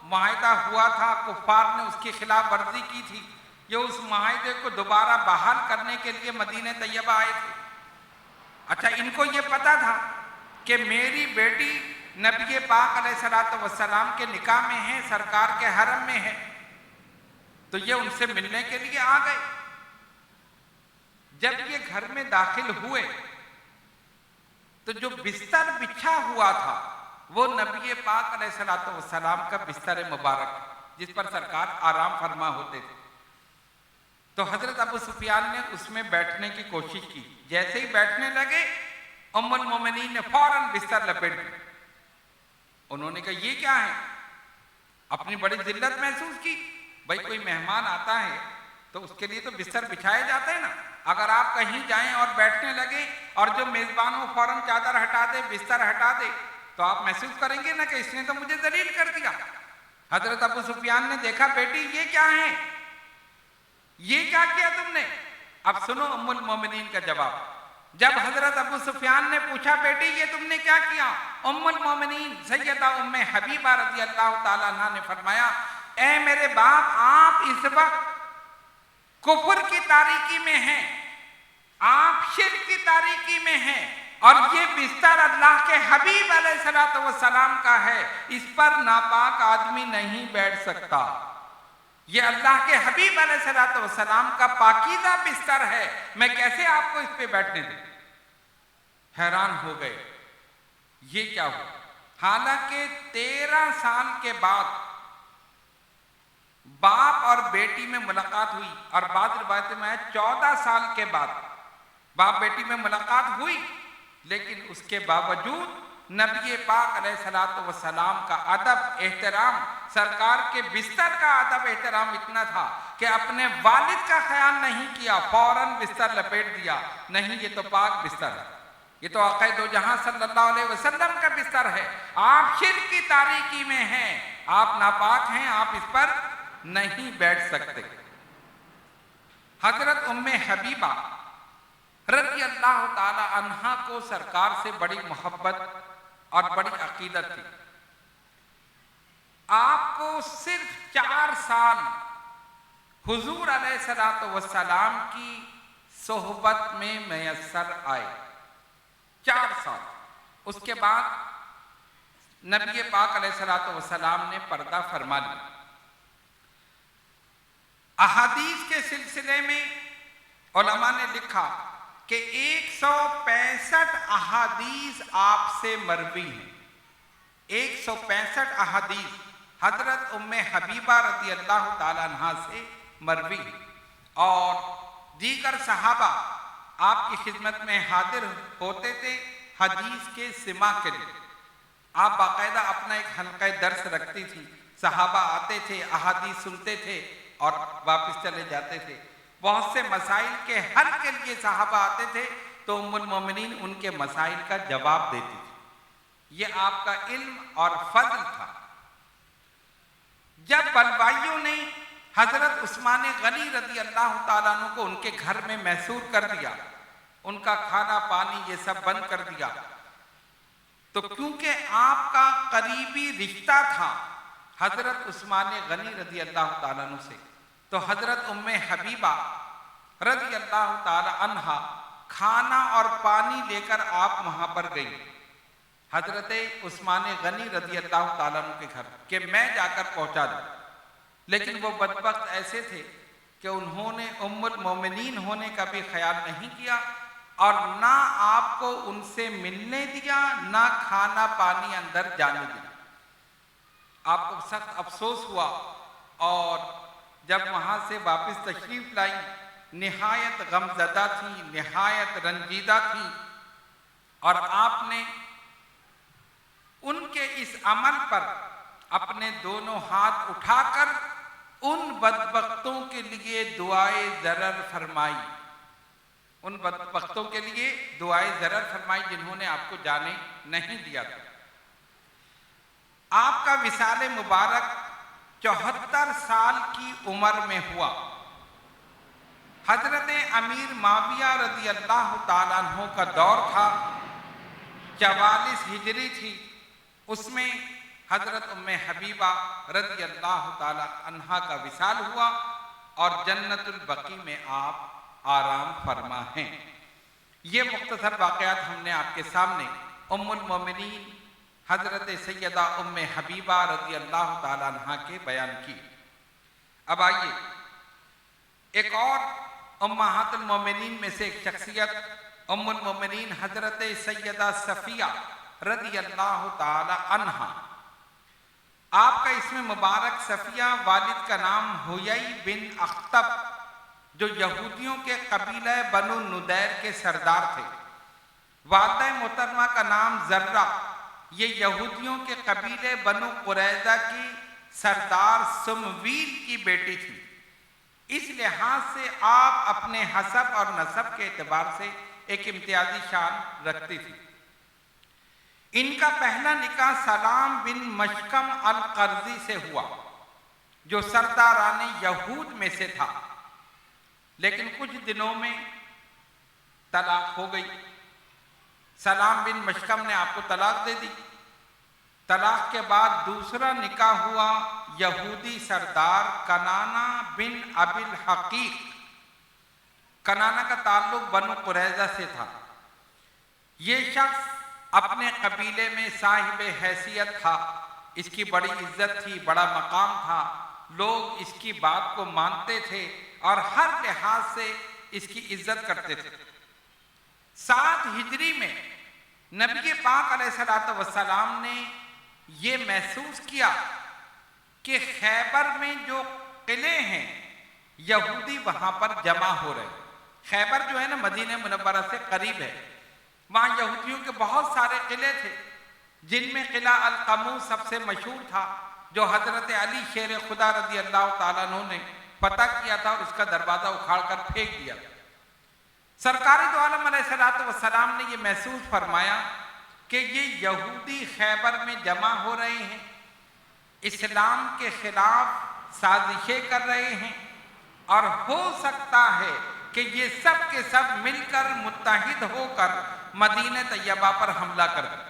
मुआहिदा हुआ था, कुफ्फार ने उसकी खिलाफ वर्जी की थी, ये उस मुआहिदे को दोबारा बहाल करने के लिए मदीने तैयबा आए थे। अच्छा, इनको ये पता था कि मेरी बेटी नबी पाक अलैहिस्सलातु वस्सलाम के निकाह में है, सरकार के हरम में है, तो ये उनसे मिलने के लिए आ गए। जब ये घर में दाखिल हुए तो जो बिस्तर बिछा हुआ था वो नबी पाक अलैहिस्सलातु वस्सलाम का बिस्तर मुबारक, जिस पर सरकार आराम फरमा होते थे। तो हजरत अबू सुफियान ने उसमें बैठने की कोशिश की। जैसे ही बैठने लगे, उम्मुल मोमिनीन ने फौरन बिस्तर लपेट दिया। उन्होंने कहा ये क्या है? अपनी बड़ी जिल्लत महसूस की। भाई कोई मेहमान आता है तो उसके लिए तो बिस्तर बिछाए जाते हैं ना। अगर आप कहीं जाएं और बैठने लगे और जो मेजबान वो फौरन चादर हटा दे, बिस्तर हटा दे, तो आप महसूस करेंगे ना कि इसने तो मुझे जलील कर दिया। हजरत अबू सुफियान ने देखा, बेटी ये क्या है, ये क्या किया तुमने? अब सुनो उम्मुल मोमिनीन का जवाब। जब हजरत अबू सुफियान ने पूछा, बेटी ये तुमने क्या किया, उम्मुल मोमिनीन सैयदा उम्मे हबीबा रज़ी अल्लाह ताला अन्हा ने फरमाया, ए मेरे बाप, आप इस वक्त कुफ्र की तारीकी में हैं, आप शिर्क की तारीकी में हैं और ये बिस्तर अल्लाह के हबीब अलैहिस्सलातु वस्सलाम का है, इस पर नापाक आदमी नहीं बैठ सकता। ये अल्लाह के हबीब अलैहिस्सलातु वस्सलाम का पाकीज़ा बिस्तर है, मैं कैसे आपको इस पे बैठने दूं? हैरान हो गए, ये क्या हुआ? हालांकि 13 साल के बाद बाप और बेटी में मुलाकात हुई, और बाद रिवायत में 14 साल के बाद बाप बेटी में मुलाकात हुई, लेकिन उसके बावजूद नबी पाक अलैहिस्सलातु वस्सलाम का अदब एहतराम, सरकार के बिस्तर का अदब एहतराम इतना था कि अपने वालिद का ख्याल नहीं किया, फौरन बिस्तर लपेट दिया। नहीं, ये तो पाक बिस्तर है, ये तो आक़ा दो जहां सल्लल्लाहु अलैहि वसल्लम का बिस्तर है। आप शिर्क की तारीकी में हैं, आप नापाक हैं, आप इस पर नहीं बैठ सकते। हजरत उम्मे हबीबा रज़ी अल्लाह ताला अन्हा को सरकार से बड़ी मोहब्बत और बड़ी अकीदत थी। आपको सिर्फ 4 साल हुजूर अलैहिस्सलातु वस्सलाम की सोहबत में मैसर आए, 4 साल। उसके बाद नबी पाक अलैहिस्सलातु वस्सलाम ने पर्दा फरमा लिया। अहादीस के सिलसिले में उलमा ने लिखा कि 165 अहादीस आपसे मरवी हैं। 165 अहादीस हजरत उम्मे हबीबा रज़ी अल्लाह ताला अन्हा से मरवी, और दीगर सहाबा आपकी खिदमत में हाजिर होते थे हदीस के सिमा के लिए। आप बाकायदा अपना एक हल्का दर्स रखती थी, सहाबा आते थे, अहादीस सुनते थे और वापस चले जाते थे। बहुत से मसाइल के हल के लिए सहाबा आते थे तो उम्मुल मोमिनीन उनके मसाइल का जवाब देती थी। ये आपका इल्म और फजल था। जब बलवाइयों ने हजरत उस्मान गनी रज़ी अल्लाह ताला अन्हु को उनके घर में महसूर कर दिया, उनका खाना पानी ये सब बंद कर दिया, तो क्योंकि आपका करीबी रिश्ता था हजरत उस्मान गनी रज़ी अल्लाह ताला अन्हु से, तो हजरत उम्मे हबीबा रज़ी अल्लाह ताला अन्हा खाना और पानी लेकर आप वहां पर गई हजरत उस्मान गनी रज़ी अल्लाह ताला अन्हु के घर, कि मैं जाकर पहुंचा दूं। लेकिन वो बदबख्त ऐसे थे कि उन्होंने उम्मुल मोमिनीन होने का भी ख्याल नहीं किया, और ना आपको उनसे मिलने दिया, ना खाना पानी अंदर जाने दिया। आपको सख्त अफसोस हुआ, और जब वहां से वापस तशरीफ लाई, निहायत गमज़दा थी, निहायत रंजीदा थी, और आपने उनके इस अमल पर अपने दोनों हाथ उठाकर उन बदबख्तों के लिए दुआए ज़रर फरमाई, उन बदबख्तों के लिए दुआए ज़रर फरमाई जिन्होंने आपको जाने नहीं दिया था। आपका विसाल मुबारक 74 साल की उम्र में हुआ। हजरत अमीर माविया रज़ी अल्लाह ताला अन्हु का दौर था, 44 हिजरी थी। उसमें हजरत उम्मे हबीबा रज़ी अल्लाह ताला अन्हा का विसाल हुआ, और जन्नतुल बकी में आप आराम फरमा हैं। ये मुख्तसर वाक़यात हमने आपके सामने उम्मुल मोमिनीन हजरत सैयदा उम्मे हबीबा रज़ी अल्लाह ताला अन्हा के बयान की। अब आइए एक और उम्महातुल मोमिनीन में से एक शख्सियत उम्मुल मोमिनीन हजरत सैयदा सफ़िया रज़ी अल्लाह ताला अन्हा। आपका इसमें मुबारक सफ़िया, वालिद का नाम हुयई बिन अख्तब, जो यहूदियों के कबीला बनु नुदैर के सरदार थे। वालिदा मोहतरमा का नाम जर्रा, ये यहूदियों के कबीले बनु कुरैज़ा की सरदार सुमवील की बेटी थी। इस लिहाज से आप अपने हसब और नसब के एतबार से एक इम्तियाजी शान रखती थी। इनका पहला निकाह सलाम बिन मशकम अल कर्जी से हुआ, जो सरदाराने यहूद में से था, लेकिन कुछ दिनों में तलाक हो गई। सलाम बिन मशकम ने आपको तलाक दे दी। तलाक के बाद दूसरा निकाह हुआ यहूदी सरदार कनाना बिन अबिल हकीक। कनाना का ताल्लुक बनु कुरैज़ा से था। ये शख्स अपने कबीले में साहिब हैसियत था, इसकी बड़ी इज्जत थी, बड़ा मकाम था, लोग इसकी बात को मानते थे और हर लिहाज से इसकी इज्जत करते थे। 7 हिजरी में नबी पाक अलैहिस्सलातु वस्सलाम ने ये महसूस किया कि खैबर में जो किले हैं यहूदी वहां पर जमा हो रहे। खैबर जो है ना मदीने मुनव्वरा से करीब है, वहां यहूदियों के बहुत सारे किले थे, जिनमें किला अल कमूस सबसे मशहूर था, जो हजरत अली शेर खुदा रज़ी अल्लाह ताला अन्हु ने फतह किया था और उसका दरवाजा उखाड़ कर फेंक दिया। सरकार दो आलम अलैहिस्सलातु वस्सलाम ने यह महसूस फरमाया कि ये यहूदी खैबर में जमा हो रहे हैं, इस्लाम के खिलाफ साजिशें कर रहे हैं और हो सकता है कि ये सब के सब मिलकर मुत्तहिद होकर मदीने तैयबा पर हमला कर दें।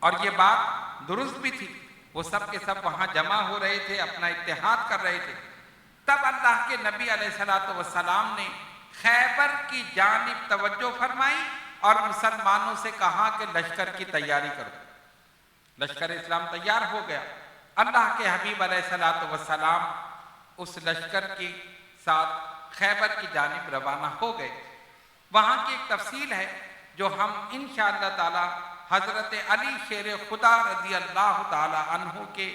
और ये बात दुरुस्त भी थी, वो सब के सब वहां जमा हो रहे थे, अपना इत्तेहाद कर रहे थे। तब अल्लाह के नबी अलैहिस्सलातु वस्सलाम ने खैबर की जानिब तवज्जो फरमाई और मुसलमानों से कहा कि लश्कर की तैयारी करो। लश्कर इस्लाम तैयार हो गया। अल्लाह के हबीब अलैहिस्सलातु वस्सलाम उस लश्कर के साथ खैबर की जानिब रवाना हो गए। वहां की एक तफसील है जो हम इंशाअल्लाह ताला हजरत अली शेर खुदा रज़ी अल्लाह ताला अन्हु के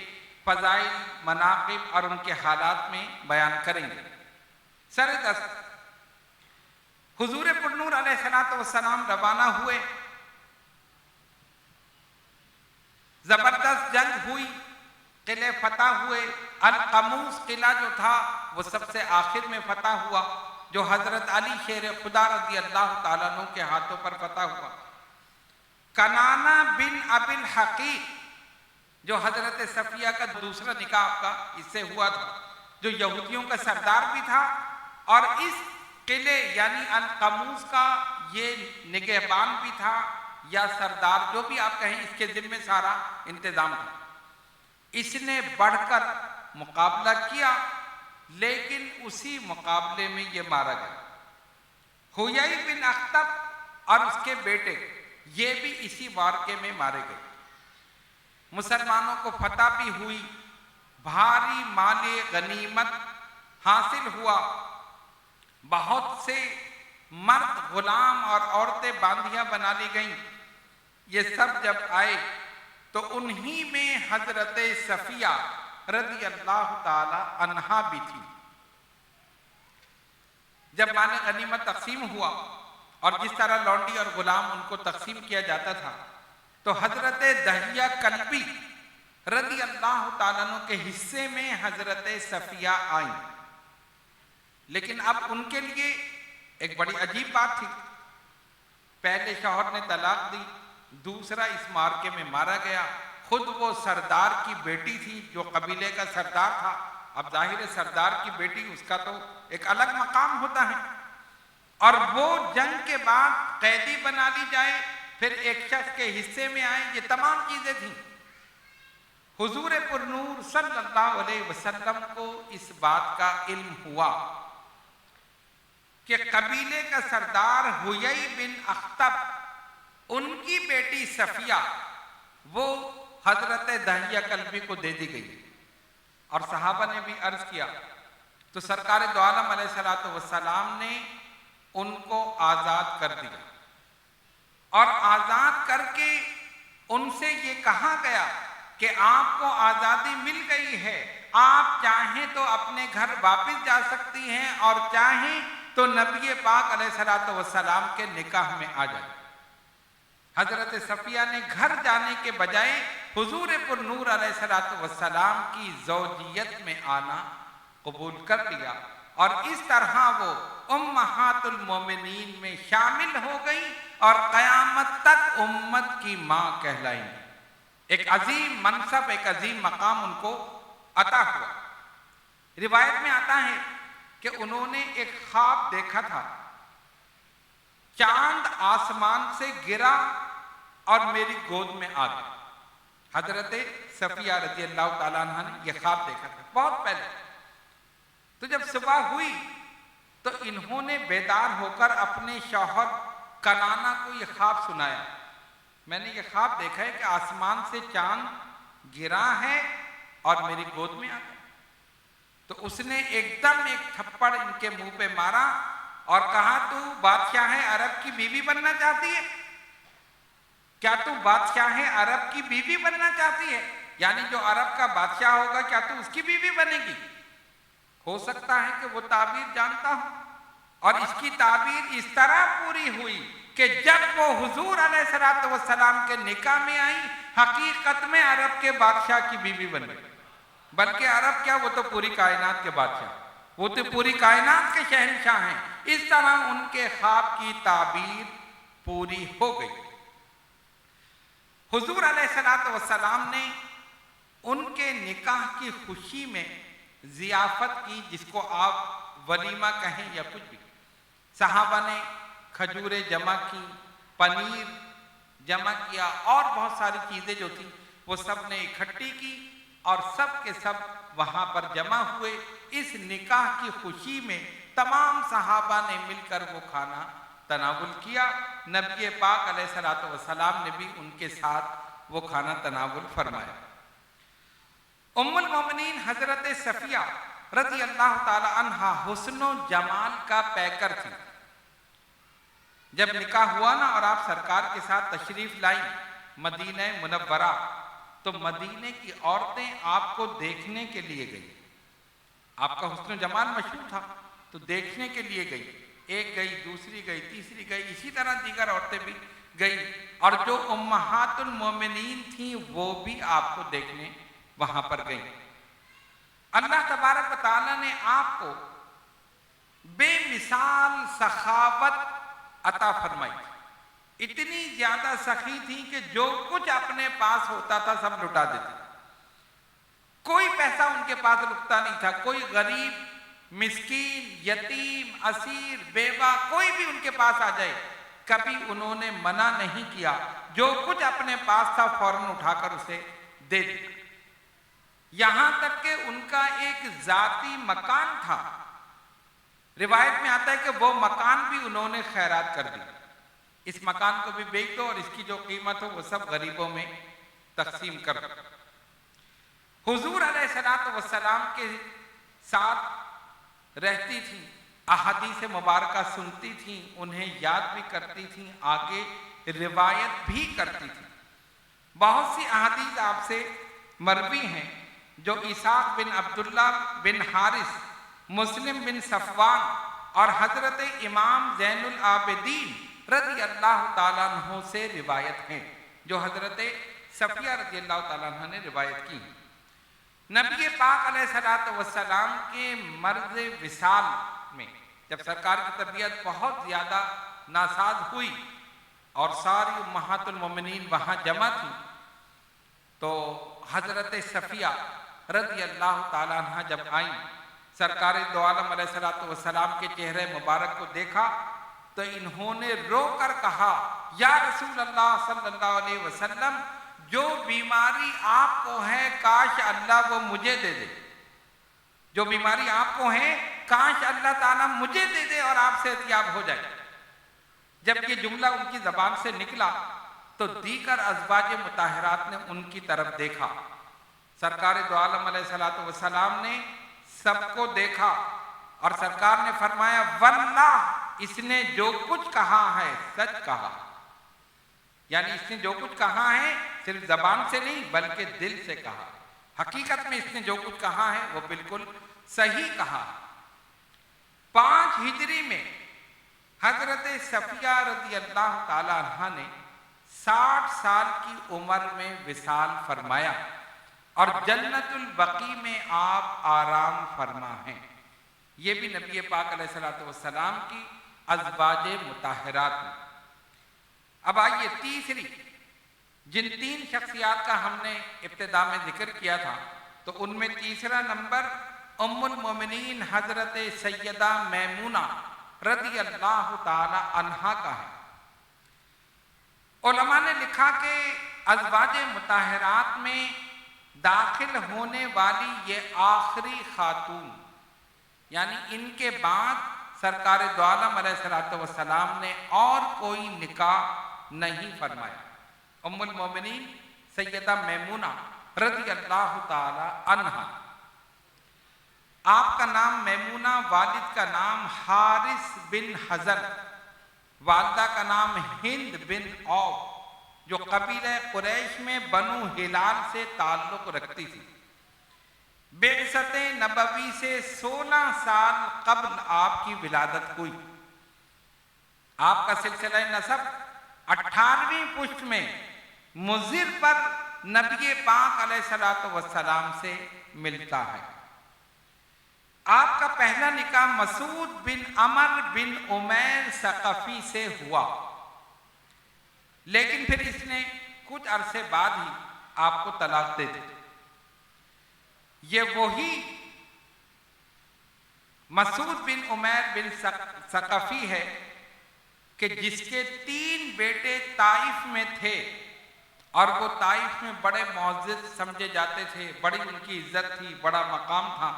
फ़ज़ाइल, मनाक़िब और उनके हालात में बयान करेंगे। सरदस्त हुजूर पुरनूर अलैहिस्सलातु वस्सलाम रवाना हुए। जबरदस्त जंग हुई, किले फतह हुए। अल कमूस किला जो था वो सबसे आखिर में फतह हुआ, जो हजरत अली शेर खुदा रज़ी अल्लाह ताला अन्हु के हाथों पर फतह हुआ। कनाना बिन अबिल हकीक, जो हजरत सफिया का दूसरा निकाह आपका इससे हुआ था, जो यहूदियों का सरदार भी था और इस किले यानी अल कमूस का ये निगहबान भी था या सरदार, जो भी आप कहें, इसके जिम्मे सारा इंतजाम था। इसने बढ़कर मुकाबला किया, लेकिन उसी मुकाबले में ये मारा गया। हुयई बिन अख्तब और उसके बेटे ये भी इसी वारके में मारे गए। मुसलमानों को फतह भी हुई, भारी माले गनीमत हासिल हुआ, बहुत से मर्द गुलाम और औरतें बांधियां बना ली गईं। ये सब जब आए तो उन्हीं में हजरत सफिया रज़ी अल्लाह ताला अन्हा भी थी। जब माले गनीमत तकसीम हुआ और जिस तरह लौंडी और गुलाम उनको तकसीम किया जाता था, तो हजरत दहिया कल्बी रज़ी अल्लाह ताला अन्हु के हिस्से में हजरत सफिया आई। लेकिन अब उनके लिए एक बड़ी अजीब बात थी। पहले शौहर ने तलाक दी, दूसरा इस मार्के में मारा गया। खुद वो सरदार की बेटी थी, जो कबीले का सरदार था। अब जाहिर है सरदार की बेटी, उसका तो एक अलग मकाम होता है। और वो जंग के बाद कैदी बना ली जाए, फिर एक शख्स के हिस्से में आए, ये तमाम चीजें थी। हुजूर पुरनूर सल्लल्लाहु अलैहि वसल्लम को इस बात का इल्म हुआ कि कबीले का सरदार हुयई बिन अख्तब, उनकी बेटी सफिया, वो हजरत दहिया कल्बी को दे दी गई। और सहाबा ने भी अर्ज किया तो सरकार दो आलम अलैहिस्सलातु वस्सलाम ने उनको आजाद कर दिया। और आजाद करके उनसे ये कहा गया कि आपको आजादी मिल गई है, आप चाहें तो अपने घर वापस जा सकती हैं और चाहें तो नबी पाक अलैहिस्सलातु वस्सलाम के निकाह में आ जाए। हजरत सफिया ने घर जाने के बजाय हुजूर पुरनूर अलैहिस्सलातु वस्सलाम की ज़ौजियत में आना कबूल कर लिया और इस तरह वो उम्महातुल मोमिनीन में शामिल हो गई और क़यामत तक उम्मत की माँ कहलाएंगी। एक अजीम मनसब, एक अजीम मकाम उनको अता हुआ। रिवायत में आता है कि उन्होंने एक ख्वाब देखा था, चांद आसमान से गिरा और मेरी गोद में आ गया। हजरत सफिया रज़ी अल्लाह ताला अन्हा ने यह ख्वाब देखा था बहुत पहले। तो जब सुबह हुई तो इन्होंने बेदार होकर अपने शौहर कनाना को ये ख्वाब सुनाया, मैंने ये ख्वाब देखा है कि आसमान से चांद गिरा है और मेरी गोद में आ गया। तो उसने एकदम एक थप्पड़ इनके मुंह पे मारा और कहा, तू बादशाह है अरब की बीवी बनना चाहती है? क्या तू बादशाह है अरब की बीवी बनना चाहती है? यानी जो अरब का बादशाह होगा क्या तू उसकी बीवी बनेगी? हो सकता है कि वो ताबीर जानता हो, और इसकी ताबीर इस तरह पूरी हुई कि जब वो हुजूर अलैहिस्सलातु वस्सलाम के निकाह में आई, हकीकत में अरब के बादशाह की बीवी बन गई। बल्कि अरब क्या, वो तो पूरी कायनात के बादशाह, वो तो पूरी कायनात के शहंशाह हैं। इस तरह उनके ख्वाब की ताबीर पूरी हो गई। हुजूर अलैहिस्सलातु वस्सलाम ने उनके निकाह की खुशी में जियाफत की, जिसको आप वलीमा कहें या कुछ भी। सहाबा ने खजूरें जमा की, पनीर जमा किया और बहुत सारी चीज़ें जो थी वो सब ने इकट्ठी की और सब के सब वहाँ पर जमा हुए। इस निकाह की खुशी में तमाम सहाबा ने मिलकर वो खाना तनावुल किया। नबी पाक अलैहिस्सलातु वस्सलाम ने भी उनके साथ वो खाना तनावुल फरमाया। उम्मुल मोमिनीन हजरत सफिया रज़ी अल्लाह ताला अन्हा हुस्नो जमाल का पैकर थी। जब निकाह हुआ ना और आप सरकार के साथ तशरीफ लाई मदीना मुनव्वरा, तो मदीने की औरतें आपको देखने के लिए गई। आपका हुस्न जमाल मशहूर था तो देखने के लिए गई। एक गई, दूसरी गई, तीसरी गई, इसी तरह दीगर औरतें भी गई, और जो उम्महातुल मोमिनीन थी वो भी आपको देखने वहां पर गई। अल्लाह तबारक व तआला ने आपको बेमिसाल सखावत अता फरमाई। इतनी ज्यादा सखी थी कि जो कुछ अपने पास होता था सब लुटा देती। कोई पैसा उनके पास रुकता नहीं था। कोई गरीब, मिस्कीन, यतीम, असीर, बेवा कोई भी उनके पास आ जाए, कभी उन्होंने मना नहीं किया। जो कुछ अपने पास था फौरन उठाकर उसे दे दिया। यहां तक कि उनका एक जाती मकान था। रिवायत में आता है कि वो मकान भी उन्होंने खैरात कर दी। इस मकान को भी बेच दो और इसकी जो कीमत हो वो सब गरीबों में तकसीम कर दो। हुजूर अलैहिस्सलातु वस्सलाम के साथ रहती थी, अहादीस मुबारका सुनती थी, उन्हें याद भी करती थी, आगे रिवायत भी करती थी। बहुत सी अहादीस आपसे मरवी हैं जो इसाक बिन अब्दुल्ला बिन हारिस, मुस्लिम बिन सफवान और हजरत इमाम ज़ैनुल आबिदीन रज़ी अल्लाह ताला अन्हु से रिवायत हैं, जो हजरत सफिया रज़ी अल्लाह ताला अन्हा ने रिवायत की। नबी पाक अलैहिस्सलातु वस्सलाम के मर्ज़ विसाल में जब सरकार की तबीयत बहुत ज़्यादा नासाज हुई और सारी उम्महातुल मोमिनीन वहाँ जमा थी, तो हजरत सफिया रज़ी अल्लाह ताला अन्हा जब आई, सरकार दो आलम अलैहिस्सलातु वस्सलाम के चेहरे मुबारक को देखा तो इन्होंने रोकर कहा, या रसूल अल्लाह सल्लल्लाहु अलैहि वसल्लम, जो बीमारी आपको है काश अल्लाह वो मुझे दे दे। जो बीमारी आपको है काश अल्लाह ताला मुझे दे दे और आपसे एहतियाब हो जाए। जब ये जुमला उनकी जबान से निकला तो दीगर अज़वाज मुताहरात ने उनकी तरफ देखा। सरकार दो आलम अलैहिस्सलातु वस्सलाम ने सबको देखा और सरकार ने फरमाया, वल्लाह इसने जो कुछ कहा है सच कहा। यानी इसने जो कुछ कहा है सिर्फ जबान से नहीं बल्कि दिल से कहा। हकीकत में इसने जो कुछ कहा है वो बिल्कुल सही कहा। 5 हिजरी में हजरत सफिया रज़ी अल्लाह ताला अन्हा ने 60 साल की उम्र में विसाल फरमाया और जन्नतुल बकी में आप आराम फरमा हैं। ये भी नबी पाक अलैहिस्सलातु वस्सलाम की अज़वाज मुताहरात में। अब आइए तीसरी, जिन 3 शख्सियात का हमने इब्तिदा में जिक्र किया था, तो उनमें तीसरा नंबर उम्मुल मोमिनीन हजरत सैयदा मैमूना रज़ी अल्लाह ताला अन्हा का है। उलमा ने लिखा कि अज़वाज मुताहरात में दाखिल होने वाली ये आखिरी खातून, यानी इनके बाद सरकार दो आलम अलैहिस्सलातु वस्सलाम ने और कोई निकाह नहीं फरमाया। उम्मुल मोमिनीन सैयदा मैमूना रज़ियल्लाहु ताला अन्हा, आपका नाम मैमूना, वालिद का नाम हारिस बिन हज़न, वालिदा का नाम हिंद बिन औफ, जो कबीले कुरैश में बनु हिलाल से ताल्लुक रखती थी। बेअसत नबवी से 16 साल कब्ल आपकी विलादत हुई। आपका सिलसिला नसब 18वीं पुष्ट में मुज़िर पर नबी पाक अलैहिस्सलातु वस्सलाम से मिलता है। आपका पहला निकाह मसूद बिन अमर बिन उमैर सकफी से हुआ, लेकिन फिर इसने कुछ अरसे बाद ही आपको तलाक दे दी। ये वही मसूद बिन उमैर बिन सकफी है कि जिसके 3 बेटे ताइफ में थे और वो ताइफ में बड़े मुअज़्ज़ज़ समझे जाते थे, बड़ी उनकी इज्जत थी, बड़ा मकाम था।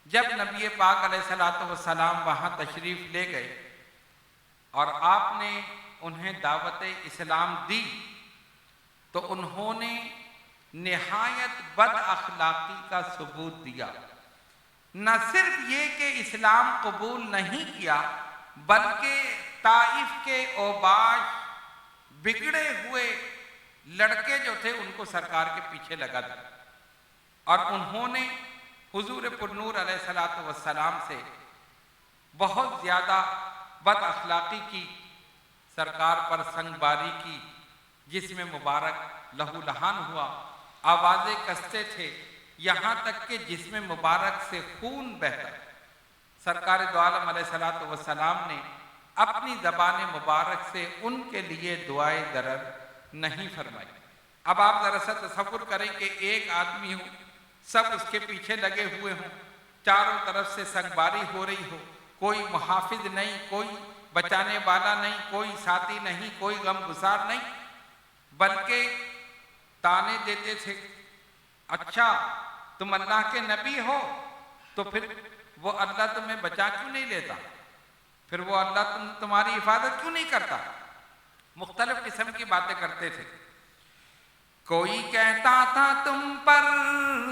जब नबी पाक अलैहिस्सलातु वस्सलाम वहाँ तशरीफ़ ले गए और आपने उन्हें दावत इस्लाम दी, तो उन्होंने निहायत बद अखलाकी का सबूत दिया। न सिर्फ ये कि इस्लाम कबूल नहीं किया, बल्कि ताइफ के औबाश बिगड़े हुए लड़के जो थे उनको सरकार के पीछे लगा दिया और उन्होंने हुजूर पुरनूर अलैहिस्सलातु वस्सलाम से बहुत ज़्यादा बद अखलाकी की, सरकार पर संगबारी की, जिसमें मुबारक लहूलहान हुआ, आवाज़ें कसते थे, यहाँ तक कि जिसमें मुबारक से खून बहता। सरकार दो आलम अलैहिस्सलातु वस्सलाम ने अपनी ज़बान मुबारक से उनके लिए दुआए दरर नहीं फरमाई। अब आप ज़रा सा तसव्वुर करें कि एक आदमी हो, सब उसके पीछे लगे हुए हों, चारों तरफ से संगबारी हो रही हो, कोई मुहाफिज नहीं, कोई बचाने वाला नहीं, कोई साथी नहीं, कोई गमगुसार नहीं, बल्कि ताने देते थे, अच्छा तुम अल्लाह के नबी हो तो फिर वो अल्लाह तुम्हें बचा क्यों नहीं लेता, फिर वो अल्लाह तुम्हारी हिफाजत क्यों नहीं करता। मुख्तलिफ किस्म की बातें करते थे। कोई कहता था तुम पर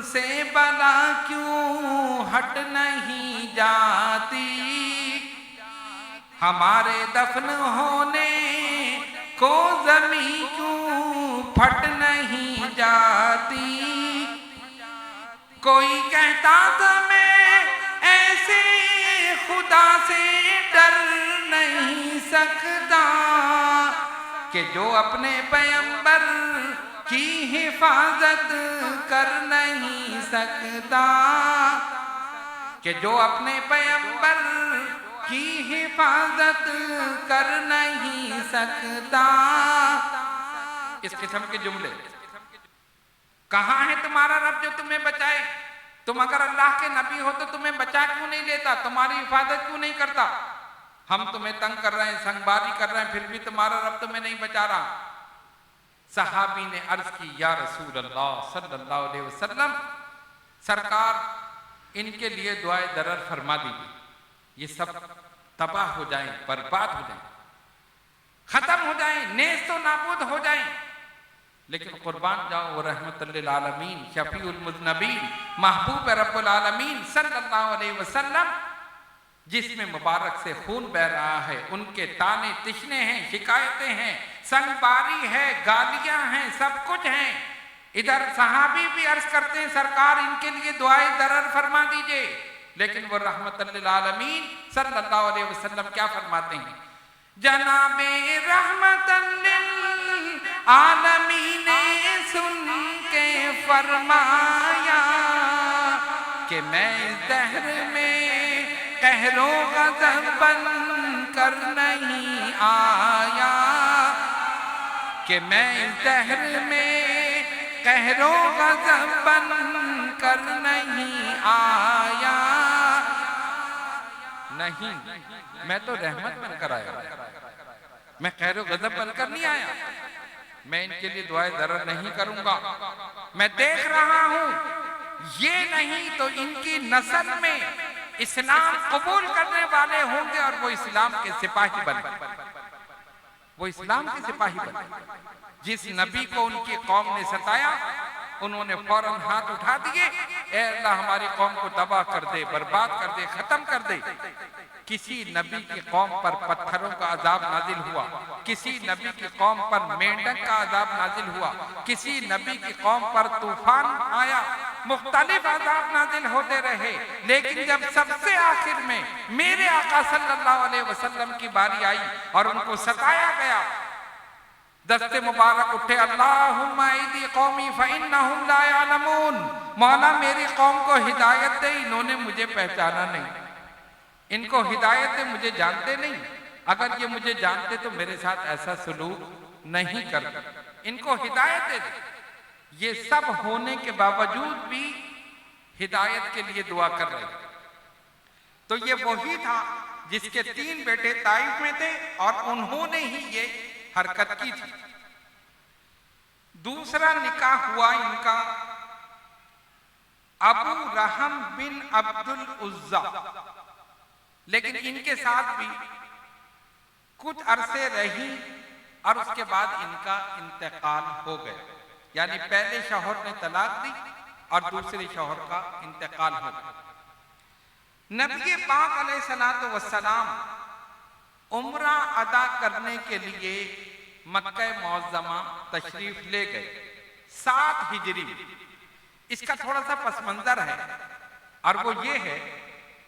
से बला क्यों हट नहीं जाती, हमारे दफन होने को ज़मीं क्यों फट नहीं जाती। कोई कहता था मैं ऐसे खुदा से डर नहीं सकता कि जो अपने पैगंबर की हिफाजत कर नहीं सकता, कि जो अपने पैगंबर की हिफाजत कर नहीं सकता। इस किस्म के जुमले। कहाँ है तुम्हारा रब जो तुम्हें बचाए, तुम अगर अल्लाह के नबी हो तो तुम्हें बचा क्यों नहीं लेता, तुम्हारी हिफाजत क्यों नहीं करता। हम तुम्हें तंग कर रहे हैं, संगबारी कर रहे हैं, फिर भी तुम्हारा रब तुम्हें नहीं बचा रहा। सहाबी ने अर्ज की, या रसूल अल्लाह सल्लल्लाहु अलैहि वसल्लम, सरकार इनके लिए दुआए दरर फरमा दीजिए, ये सब तबाह हो जाएं, बर्बाद हो जाएं, खत्म हो जाएं, नेस्त तो नाबूद हो जाएं। लेकिन कुर्बान जाओ वो रहमतुल लिल आलमीन, शफीउल मुज़नबीन, महबूब रब्बुल आलमीन सल्लल्लाहु अलैहि वसल्लम, जिसमें मुबारक से खून बह रहा है, उनके ताने तिश्ने हैं, शिकायतें हैं, संगबारी है, गालियां हैं, सब कुछ हैं। इधर सहाबी भी अर्ज करते हैं, सरकार इनके लिए दुआए दरर फरमा दीजिए, लेकिन वो रहमतुल लिल आलमीन सल्लल्लाहु अलैहि वसल्लम क्या फरमाते हैं, जनाबे रहमतुल लिल आलमीन ने सुन के फरमाया कि मैं इस दहर में कहरों गज़ब बन कर नहीं आया, कि मैं इस दहर में कहरों गज़ब बन कर नहीं आया। नहीं, मैं तो रहमत बनकर आया, मैं कहरों गज़ब बनकर नहीं आया। मैं इनके लिए दुआए दरर नहीं करूंगा। मैं देख रहा हूं ये नहीं तो इनकी नस्ल में इस्लाम कबूल करने वाले होंगे और वो इस्लाम के सिपाही बने, वो इस्लाम के सिपाही बने। जिस नबी को उनकी कौम ने सताया, उन्होंने फौरन हाथ उठा दिए, ए अल्लाह हमारी कौम को तबाह कर दे, बर्बाद कर दे, खत्म कर दे। किसी नबी की कौम पर पत्थरों का अजाब नाजिल हुआ, किसी नबी की कौम पर मेंढक का अजाब नाजिल हुआ, किसी नबी की कौम पर तूफान आया, मुख्तलिफ अजाब नाजिल होते रहे। लेकिन जब सबसे आखिर में मेरे आका सल्लल्लाहु अलैहि वसल्लम की बारी आई और उनको सताया गया, दस्ते मुबारक उठे, अल्लाहुम्मा इदी कौमी फइन्नहुम ला यअलमून, मौला मेरी कौम को हिदायत दे, इन्होंने मुझे पहचाना नहीं, इनको हिदायत दे, मुझे जानते नहीं, अगर ये मुझे जानते तो मेरे साथ ऐसा सलूक नहीं करते, इनको हिदायत दे। ये सब होने के बावजूद भी हिदायत के लिए दुआ कर रहे। तो ये वही था जिसके 3 बेटे ताइफ में थे और उन्होंने ही ये हरकत की थी। दूसरा निकाह हुआ इनका अबू रहम बिन अब्दुल उज्जा, लेकिन इनके साथ भी कुछ अरसे रही और उसके बाद इनका इंतकाल हो गया, यानी पहले शौहर ने तलाक दी और दूसरे शौहर का इंतकाल हो गया। नबी पाक अलैहिस्सलातु वस्सलाम उम्रा अदा करने के लिए मक्का मुअज़्ज़मा तशरीफ ले गए 7 हिजरी में। इसका थोड़ा सा पस मंजर है और वो ये है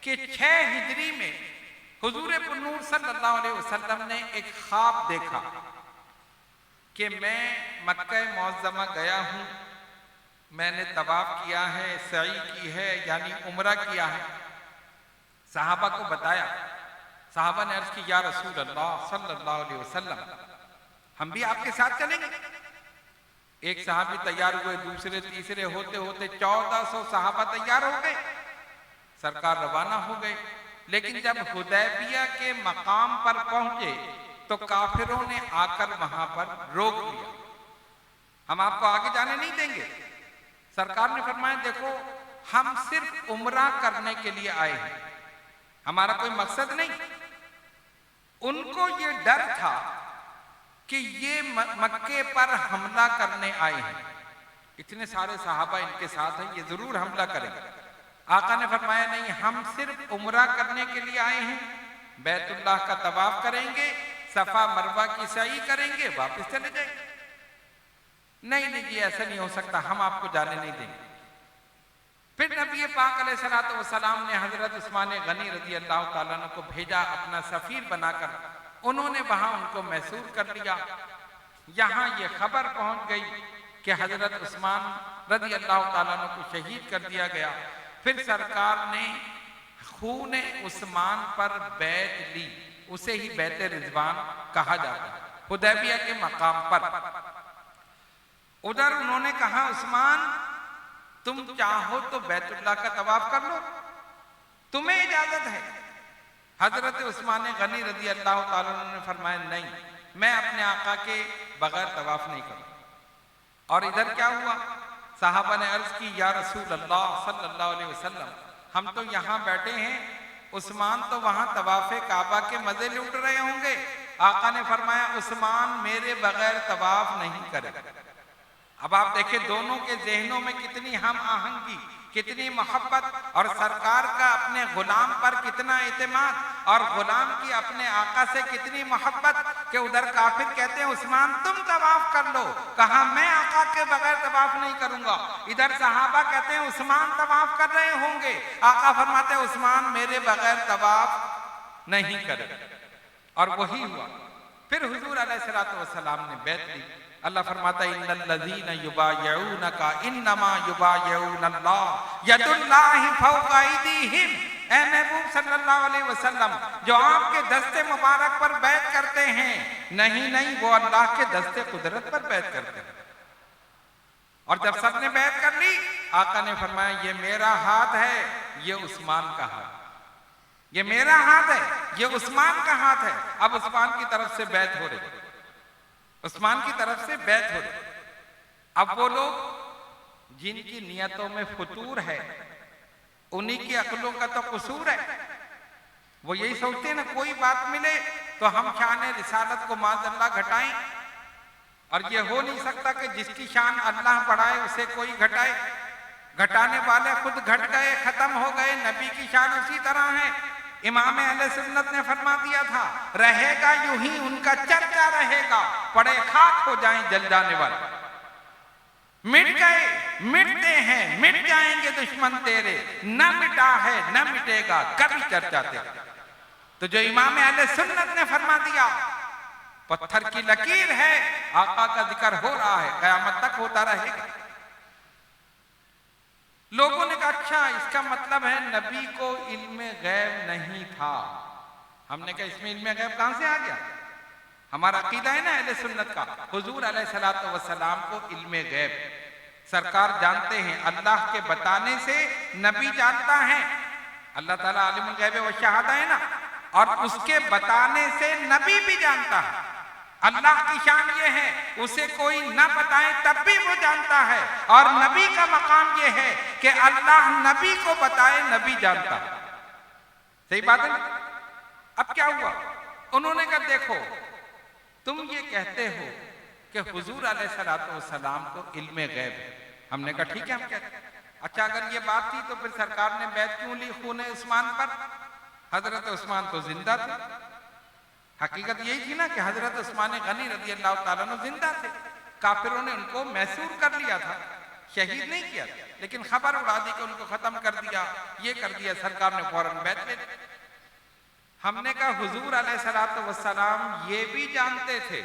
कि 6 हिजरी में हुजूर पुन्नूर सल्लल्लाहु अलैहि वसल्लम ने एक ख्वाब देखा कि मैं मक्का मुअज़्ज़मा गया हूं, मैंने तवाफ किया है, सई की है, यानी उम्रा किया है। सहाबा को बताया, सहाबा ने अर्ज की, या रसूल अल्लाह सल्लल्लाहु अलैहि वसल्लम, हम भी आपके साथ चलेंगे। एक सहाबी तैयार हुए, दूसरे तीसरे होते होते 1400 सहाबा तैयार हो गए, सरकार रवाना हो गए। लेकिन जब हुदैबिया के मकाम पर पहुंचे तो काफिरों ने आकर वहां पर रोक लिया, हम आपको आगे जाने नहीं देंगे। सरकार ने फरमाया, देखो हम सिर्फ उम्रा करने के लिए आए हैं, हमारा कोई मकसद नहीं। उनको ये डर था कि ये मक्के पर हमला करने आए हैं, इतने सारे सहाबा इनके साथ हैं, ये जरूर हमला करेंगे। आका ने फरमाया, नहीं, हम सिर्फ उम्रा करने के लिए आए हैं, बैतुल्लाह का तवाफ करेंगे, सफा मरवा की सई करेंगे, वापस चले जाएंगे। नहीं नहीं जी, ऐसा नहीं हो सकता, हम आपको जाने नहीं देंगे। फिर नबी पाक अलैहिस्सलातु वस्सलाम ने हजरत उस्मान गनी रज़ी अल्लाह ताला अन्हु को भेजा अपना सफीर बनाकर, उन्होंने वहां उनको महसूर कर लिया। यहां ये खबर पहुंच गई कि हजरत उस्मान रज़ी अल्लाह ताला अन्हु को शहीद कर दिया गया। फिर सरकार ने खून उस्मान पर बैत ली, उसे ही बैत रिजवान कहा जाता है, हुदैबिया के मकाम पर। उधर उन्होंने कहा, उस्मान तुम चाहो तो बैतुल्लाह का तवाफ कर लो, तुम्हें इजाजत है। हजरत उस्मान गनी रज़ी अल्लाह ताला अन्हु ने फरमाया, नहीं, मैं अपने आका के बगैर तवाफ नहीं करूं। और इधर क्या हुआ, साहबा ने अर्ज की, या रसूल अल्लाह सल्लल्लाहु अलैहि वसल्लम, हम तो यहाँ बैठे हैं, उस्मान तो वहां तवाफे काबा के मजे लूट रहे होंगे। आका ने फरमाया, उस्मान मेरे बगैर तवाफ नहीं करेगा। अब आप देखें दोनों के जहनों में कितनी हम आहंगी, कितनी मोहब्बत, और सरकार का अपने गुलाम पर कितना एतमाद, और गुलाम की अपने आका से कितनी मोहब्बत कि उधर काफिर कहते हैं, उस्मान तुम तवाफ कर लो, कहा मैं आका के बगैर तवाफ नहीं करूंगा। इधर सहाबा कहते हैं उस्मान तवाफ कर रहे होंगे, आका फरमाते हैं उस्मान मेरे बगैर तवाफ नहीं करेगा। और वही हुआ। फिर हुजूर अलैहिस्सलातु वस्सलाम ने बैत ली। अल्लाह फरमाता है, इन्नल्लज़ीना युबायऊनका इन्नमा युबायऊनल्लाह यदुल्लाहि फौका अयदीहिम। ऐ महबूब सल्लल्लाहु अलैहि वसल्लम, जो आपके दस्ते मुबारक पर बैत करते हैं, नहीं, वो अल्लाह के दस्ते कुदरत पर बैत करते हैं। और जब सबने बैत कर ली, आका ने फरमाया, ये मेरा हाथ है, ये उस्मान का हाथ, ये मेरा हाथ है, ये उस्मान का हाथ है। अब उस्मान की तरफ से बैत हो रही, उस्मान की तरफ से बैत हो रही। अब वो लोग जिनकी नियतों में फुतूर है, उन्हीं की अक्लों का तो कसूर है। वो यही सोचते हैं ना, कोई बात मिले तो हम शान रिसालत को माज़अल्लाह घटाएं, और ये हो नहीं सकता कि जिसकी शान अल्लाह बढ़ाए उसे कोई घटाए। घटाने वाले खुद घट गए, खत्म हो गए। नबी की शान उसी तरह है। इमाम अहले सुन्नत ने फरमा दिया था, रहेगा यूं ही उनका चर्चा रहेगा, पड़े खाक हो जाएं जल जाने वाले। मिट गए, मिटते हैं, मिट जाएंगे दुश्मन तेरे, न मिटा है न मिटेगा कभी चर्चा तेरे। तो जो इमाम अहले सुन्नत ने फरमा दिया, पत्थर की लकीर है, आका का जिक्र हो रहा है, कयामत तक होता रहेगा। लोगों ने कहा अच्छा, इसका मतलब है नबी को इल्म गैब नहीं था। हमने कहा इसमें इल्म गैब कहां से आ गया? हमारा अकीदा है ना अहले सुन्नत का, हुजूर अलैहिस्सलातु वस्सलाम को इल्म गैब सरकार जानते हैं, अल्लाह के बताने से नबी जानता है। अल्लाह ताला आलिमुल गैब व शहादा है ना, और उसके बताने से नबी भी जानता है। अल्लाह की शान ये है, उसे कोई न बताए तब भी वो जानता है, और नबी का मकाम ये है कि अल्लाह नबी को बताए, नबी जानता है। सही बात है। अब क्या हुआ? उन्होंने कहा देखो, तुम ये कहते हो कि हुजूर अलैहिस्सलातु वस्सलाम को इल्म गैब है। हमने कहा ठीक है, हम कहते हैं। अच्छा, अगर ये बात थी तो फिर सरकार ने बैत क्यों ली खून उस्मान पर? हजरत उस्मान तो जिंदा थे। हकीकत यही थी ना कि हजरत उस्मान गनी रज़ी अल्लाह ताला अन्हु जिंदा थे। काफिरों ने उनको मैसूर कर लिया था, शहीद नहीं किया, लेकिन खबर उड़ा दी कि उनको खत्म कर दिया, ये कर दिया। सरकार ने फौरन बैत ले ली। हमने कहा हुजूर अलैहिस्सलातु वस्सलाम ये भी जानते थे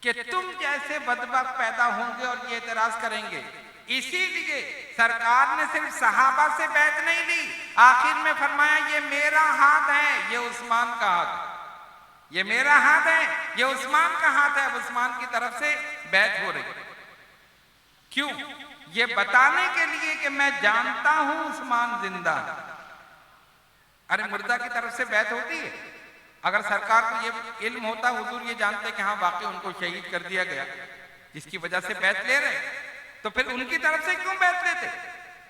कि तुम जैसे बदबख्त पैदा होंगे और ये एतराज करेंगे, इसीलिए सरकार ने सिर्फ सहाबा से बैत नहीं ली, आखिर में फरमाया ये मेरा हाथ है, ये उस्मान का हाथ है, ये मेरा हाथ है, ये उस्मान का हाथ है। अब उस्मान की तरफ से बैत हो रही। क्यों? ये बताने के लिए कि मैं जानता हूं उस्मान जिंदा है। अरे मुर्दा की तरफ से बैत होती है? अगर सरकार को ये इल्म होता, हुजूर ये जानते कि हाँ वाकई उनको शहीद कर दिया गया, जिसकी वजह से बैत ले रहे, तो फिर उनकी तरफ से क्यों बैत लेते?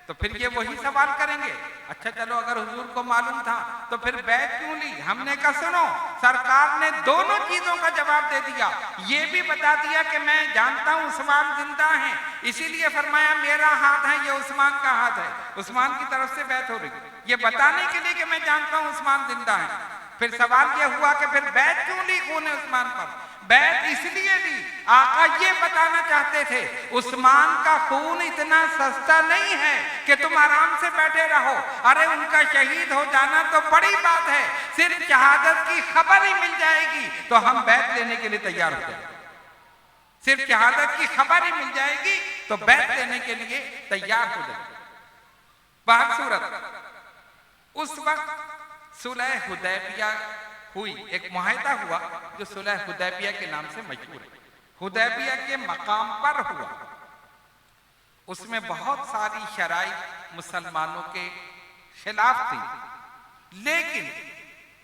तो फिर ये वही सवाल करेंगे, अच्छा चलो अगर हुजूर को मालूम था तो फिर बैत क्यों ली? हमने कहा सुनो, सरकार ने दोनों चीजों का जवाब दे दिया। ये भी बता दिया कि मैं जानता हूं उस्मान जिंदा है, इसीलिए फरमाया मेरा हाथ है, ये उस्मान का हाथ है, उस्मान की तरफ से बैत हो रही, ये बताने के लिए कि मैं जानता हूं उस्मान जिंदा है। फिर सवाल यह हुआ कि फिर बैत क्यों ली खून उस्मान पर? बैत इसलिए ली, आका ये बताना चाहते थे उस्मान का खून इतना सस्ता नहीं है कि तुम आराम से बैठे रहो। अरे उनका शहीद हो जाना तो बड़ी बात है, सिर्फ शहादत की खबर ही मिल जाएगी तो हम बैत लेने के लिए तैयार हो जाएंगे। सिर्फ शहादत की खबर ही मिल जाएगी तो बैत लेने के लिए तैयार हो जाएंगे। बाहर सूरत, उस वक्त सुलह हुदैबिया हुई, एक मुआहिदा हुआ जो सुलह हुदैबिया के नाम से मशहूर है। हुदैबिया के मकाम पर हुआ, उसमें बहुत सारी शराइत मुसलमानों के खिलाफ थी, लेकिन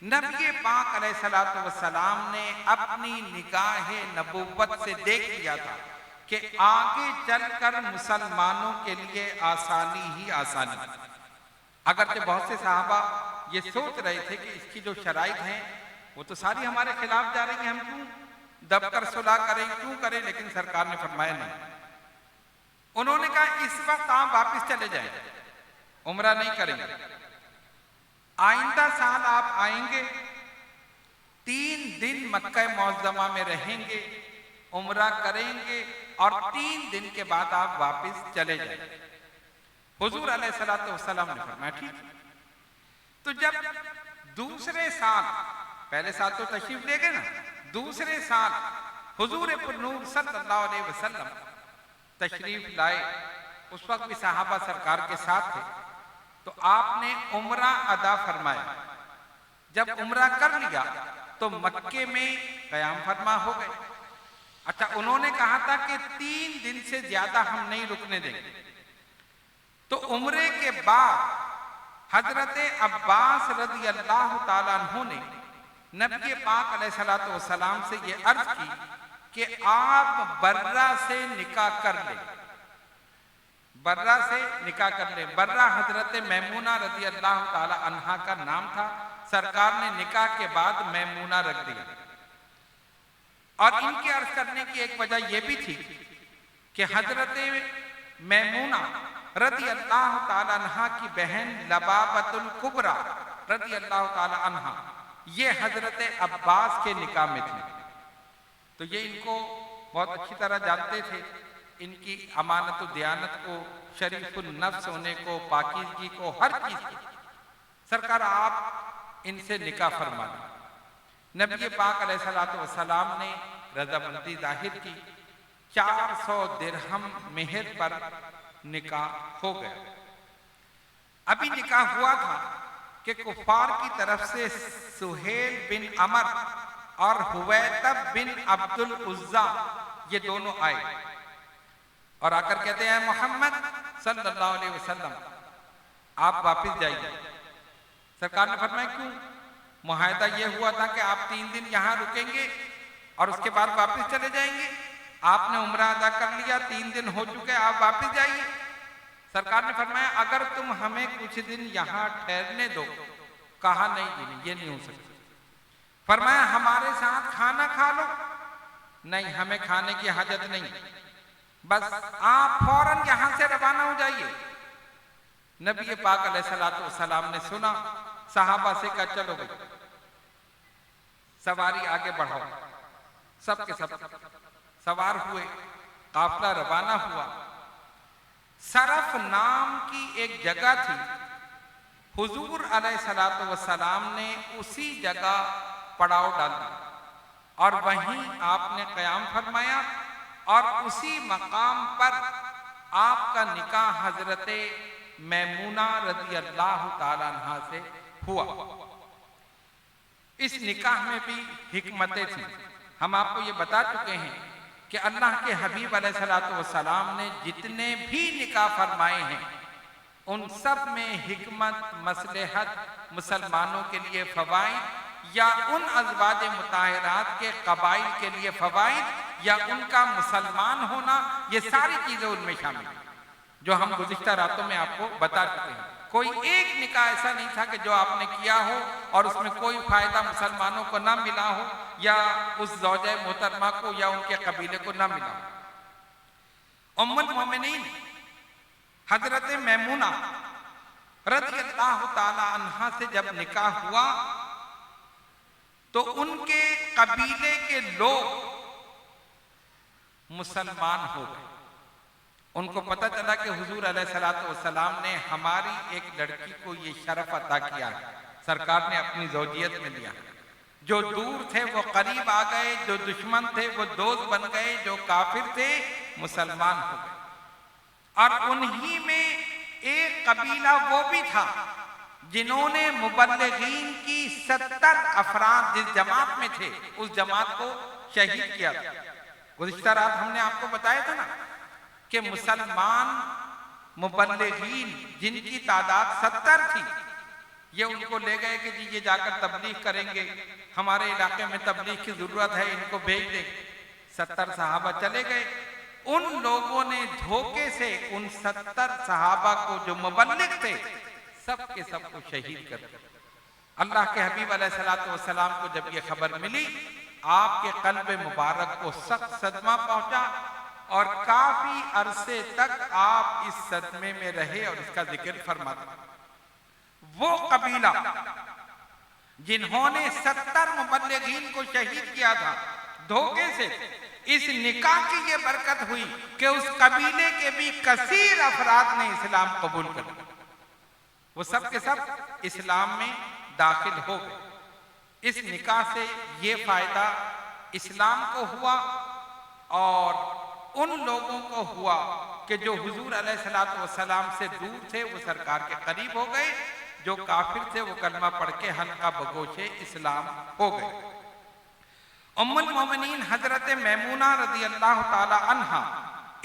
नबी पाक अलैहिस्सलातु वस्सलाम ने अपनी निगाह नबूवत से देख लिया था कि आगे चलकर मुसलमानों के लिए आसानी ही आसानी। अगरचे बहुत से सहाबा ये सोच रहे थे कि इसकी जो शराइत हैं वो तो सारी हमारे खिलाफ जा रही हैं, हम क्यों दबकर सुलह करें, क्यों करें? लेकिन सरकार ने फरमाया नहीं। उन्होंने कहा इस वक्त आप वापस चले जाएं, उम्रा नहीं करेंगे, आइंदा साल आप आएंगे, 3 दिन मक्का मुअज़्ज़मा में रहेंगे, उम्रा करेंगे और 3 दिन के बाद आप वापस चले जाएंगे। हुजूर अलैहिस्सलातु वस्सलाम ने फरमाया ठीक। तो जब दूसरे साल, पहले साल तो तशरीफ ले गए ना, दूसरे साल हुजूर पुरनूर सल्लल्लाहु अलैहि वसल्लम तशरीफ लाए, उस वक्त भी सहाबा सरकार के साथ थे, तो आपने उम्रा अदा फरमाया। जब उम्रा कर लिया तो मक्के में क़याम फरमा हो गए। अच्छा, उन्होंने कहा था कि 3 दिन से ज्यादा हम नहीं रुकने देंगे। तो उम्रे के बाद हजरत अब्बास रज़ी अल्लाह ताला अन्हु ने नबी पाक अलैहिस्सलातु वस्सलाम से ये अर्ज की कि आप बर्रा से निकाह कर लें। बर्रा से निकाह कर ले। बर्रा हजरत मैमूना रजी अल्लाह ताला अन्हा का नाम था। सरकार ने निकाह के बाद मैमूना रख दिया। और इनके अर्ज करने की एक वजह यह भी थी कि हजरत मैमूना रजी अल्लाह ताला अन्हा की बहन लबाबतुल कुबरा रजी अल्लाह ताला अन्हा ये हजरत अब्बास के निकाह में थे। तो ये इनको बहुत अच्छी तरह जानते थे, इनकी अमानत दियानत को, शरीफुल नफ्स होने को, पाकीज़गी को, हर चीज को। सरकार आप इनसे निकाह फरमा दें। नबी पाक अलैहिस्सलातु वस्सलाम ने रज़ामंदी जाहिर की। 400 दिरहम मेहर पर निकाह हो गया। अभी निकाह हुआ था कि कुफार की तरफ से सुहेल बिन अमर और हुवैतब बिन अब्दुल उज्जा ये दोनों आए और आकर कहते हैं मोहम्मद सल्लल्लाहु अलैहि वसल्लम आप वापस जाइए। सरकार ने फरमाया क्यों? मुआहदा ये हुआ था कि आप 3 दिन यहां रुकेंगे और उसके बाद वापस चले जाएंगे। आपने उम्रा अदा कर लिया, 3 दिन हो चुके, आप वापस जाइए। सरकार ने फरमाया अगर तुम हमें कुछ दिन यहां ठहरने दो। कहा नहीं, ये नहीं हो सकता। फरमाया हमारे साथ खाना खा लो। नहीं, हमें खाने की हाजत नहीं, बस आप फौरन यहां से रवाना हो जाइए। नबी पाक अलैहिस्सलातु वस्सलाम ने सुना, सहाबा से कहा चलो भाई सवारी आगे बढ़ाओ। सब के सब सवार हुए, काफिला रवाना हुआ। सरफ नाम की एक जगह थी, हुजूर अलैहिस्सलातु वस्सलाम ने उसी जगह पड़ाव डाल दिया और वहीं आपने क़याम फरमाया और उसी मकाम पर आपका निकाह हजरत मैमूना रज़ी अल्लाह ताला अन्हा से हुआ। इस निकाह में भी हिकमतें थी। हम आपको ये बता चुके हैं कि अल्लाह के हबीब अलैहिस्सलातु वस्सलाम ने जितने भी निकाह फरमाए हैं उन सब में हिकमत, मसलहत, मुसलमानों के लिए फवाइद या उन अज़वाज मुताहिरात के कबाइल के लिए फवाइद या उनका मुसलमान होना, ये सारी चीजें उनमें शामिल हैं जो हम गुज़िश्ता रातों में आपको बता चुके हैं। कोई एक निकाह ऐसा नहीं था कि जो आपने किया हो और उसमें कोई फायदा मुसलमानों को ना मिला हो या उस ज़ौजे मोहतरमा को या उनके कबीले को ना मिला हो। उम्मुल मोमिनीन हजरत मैमूना रज़ी अल्लाह ताला अन्हा से जब निकाह हुआ तो उनके कबीले के लोग मुसलमान हो गए। उनको पता चला कि हुजूर अलैहिस्सलातु वस्सलाम ने हमारी एक लड़की को ये शरफ अता किया, सरकार ने अपनी ज़ौजियत में लिया। जो दूर थे वो करीब आ गए, जो दुश्मन थे वो दोस्त बन गए, जो काफिर थे मुसलमान हो गए। और उन्हीं में एक कबीला वो भी था जिन्होंने मुबल्लिगीन की 70 अफराद जिस जमात में थे उस जमात को शहीद किया था। गुज़िश्ता रात हमने आपको बताया था ना कि मुसलमान मुबल्लिगीन जिनकी तादाद 70 थी, ये उनको ले गए कि जी ये जाकर तबलीग करेंगे, हमारे इलाके में तबलीग की जरूरत है, इनको भेज दें। 70 सहाबा चले गए। उन लोगों ने धोखे से उन 70 सहाबा को जो मुबल्लिग थे सब के सब को शहीद कर दिया। अल्लाह के हबीब अलैहिस्सलातु वस्सलाम को जब ये खबर मिली, आपके कल्ब मुबारक को सख्त सदमा पहुंचा और काफी अरसे तक आप इस सदमे में रहे और इसका जिक्र फरमाते। वो कबीला जिन्होंने 70 मुबल्लिगीन को शहीद किया था धोखे से, इस निकाह की ये बरकत हुई कि उस कबीले के भी कसीर अफराद ने इस्लाम कबूल कर लिया। वो सब के सब इस्लाम में दाखिल हो गए। इस निकाह से ये फायदा इस्लाम को हुआ और उन लोगों को हुआ कि जो हुजूर अलैहिस्सलातु वस्सलाम से दूर थे वो सरकार के करीब हो गए, जो काफिर थे वो कलमा पढ़ के हल्का बगोशे इस्लाम हो गए। उम्मुल मोमिनीन हजरत मैमूना रज़ी अल्लाह ताला अन्हा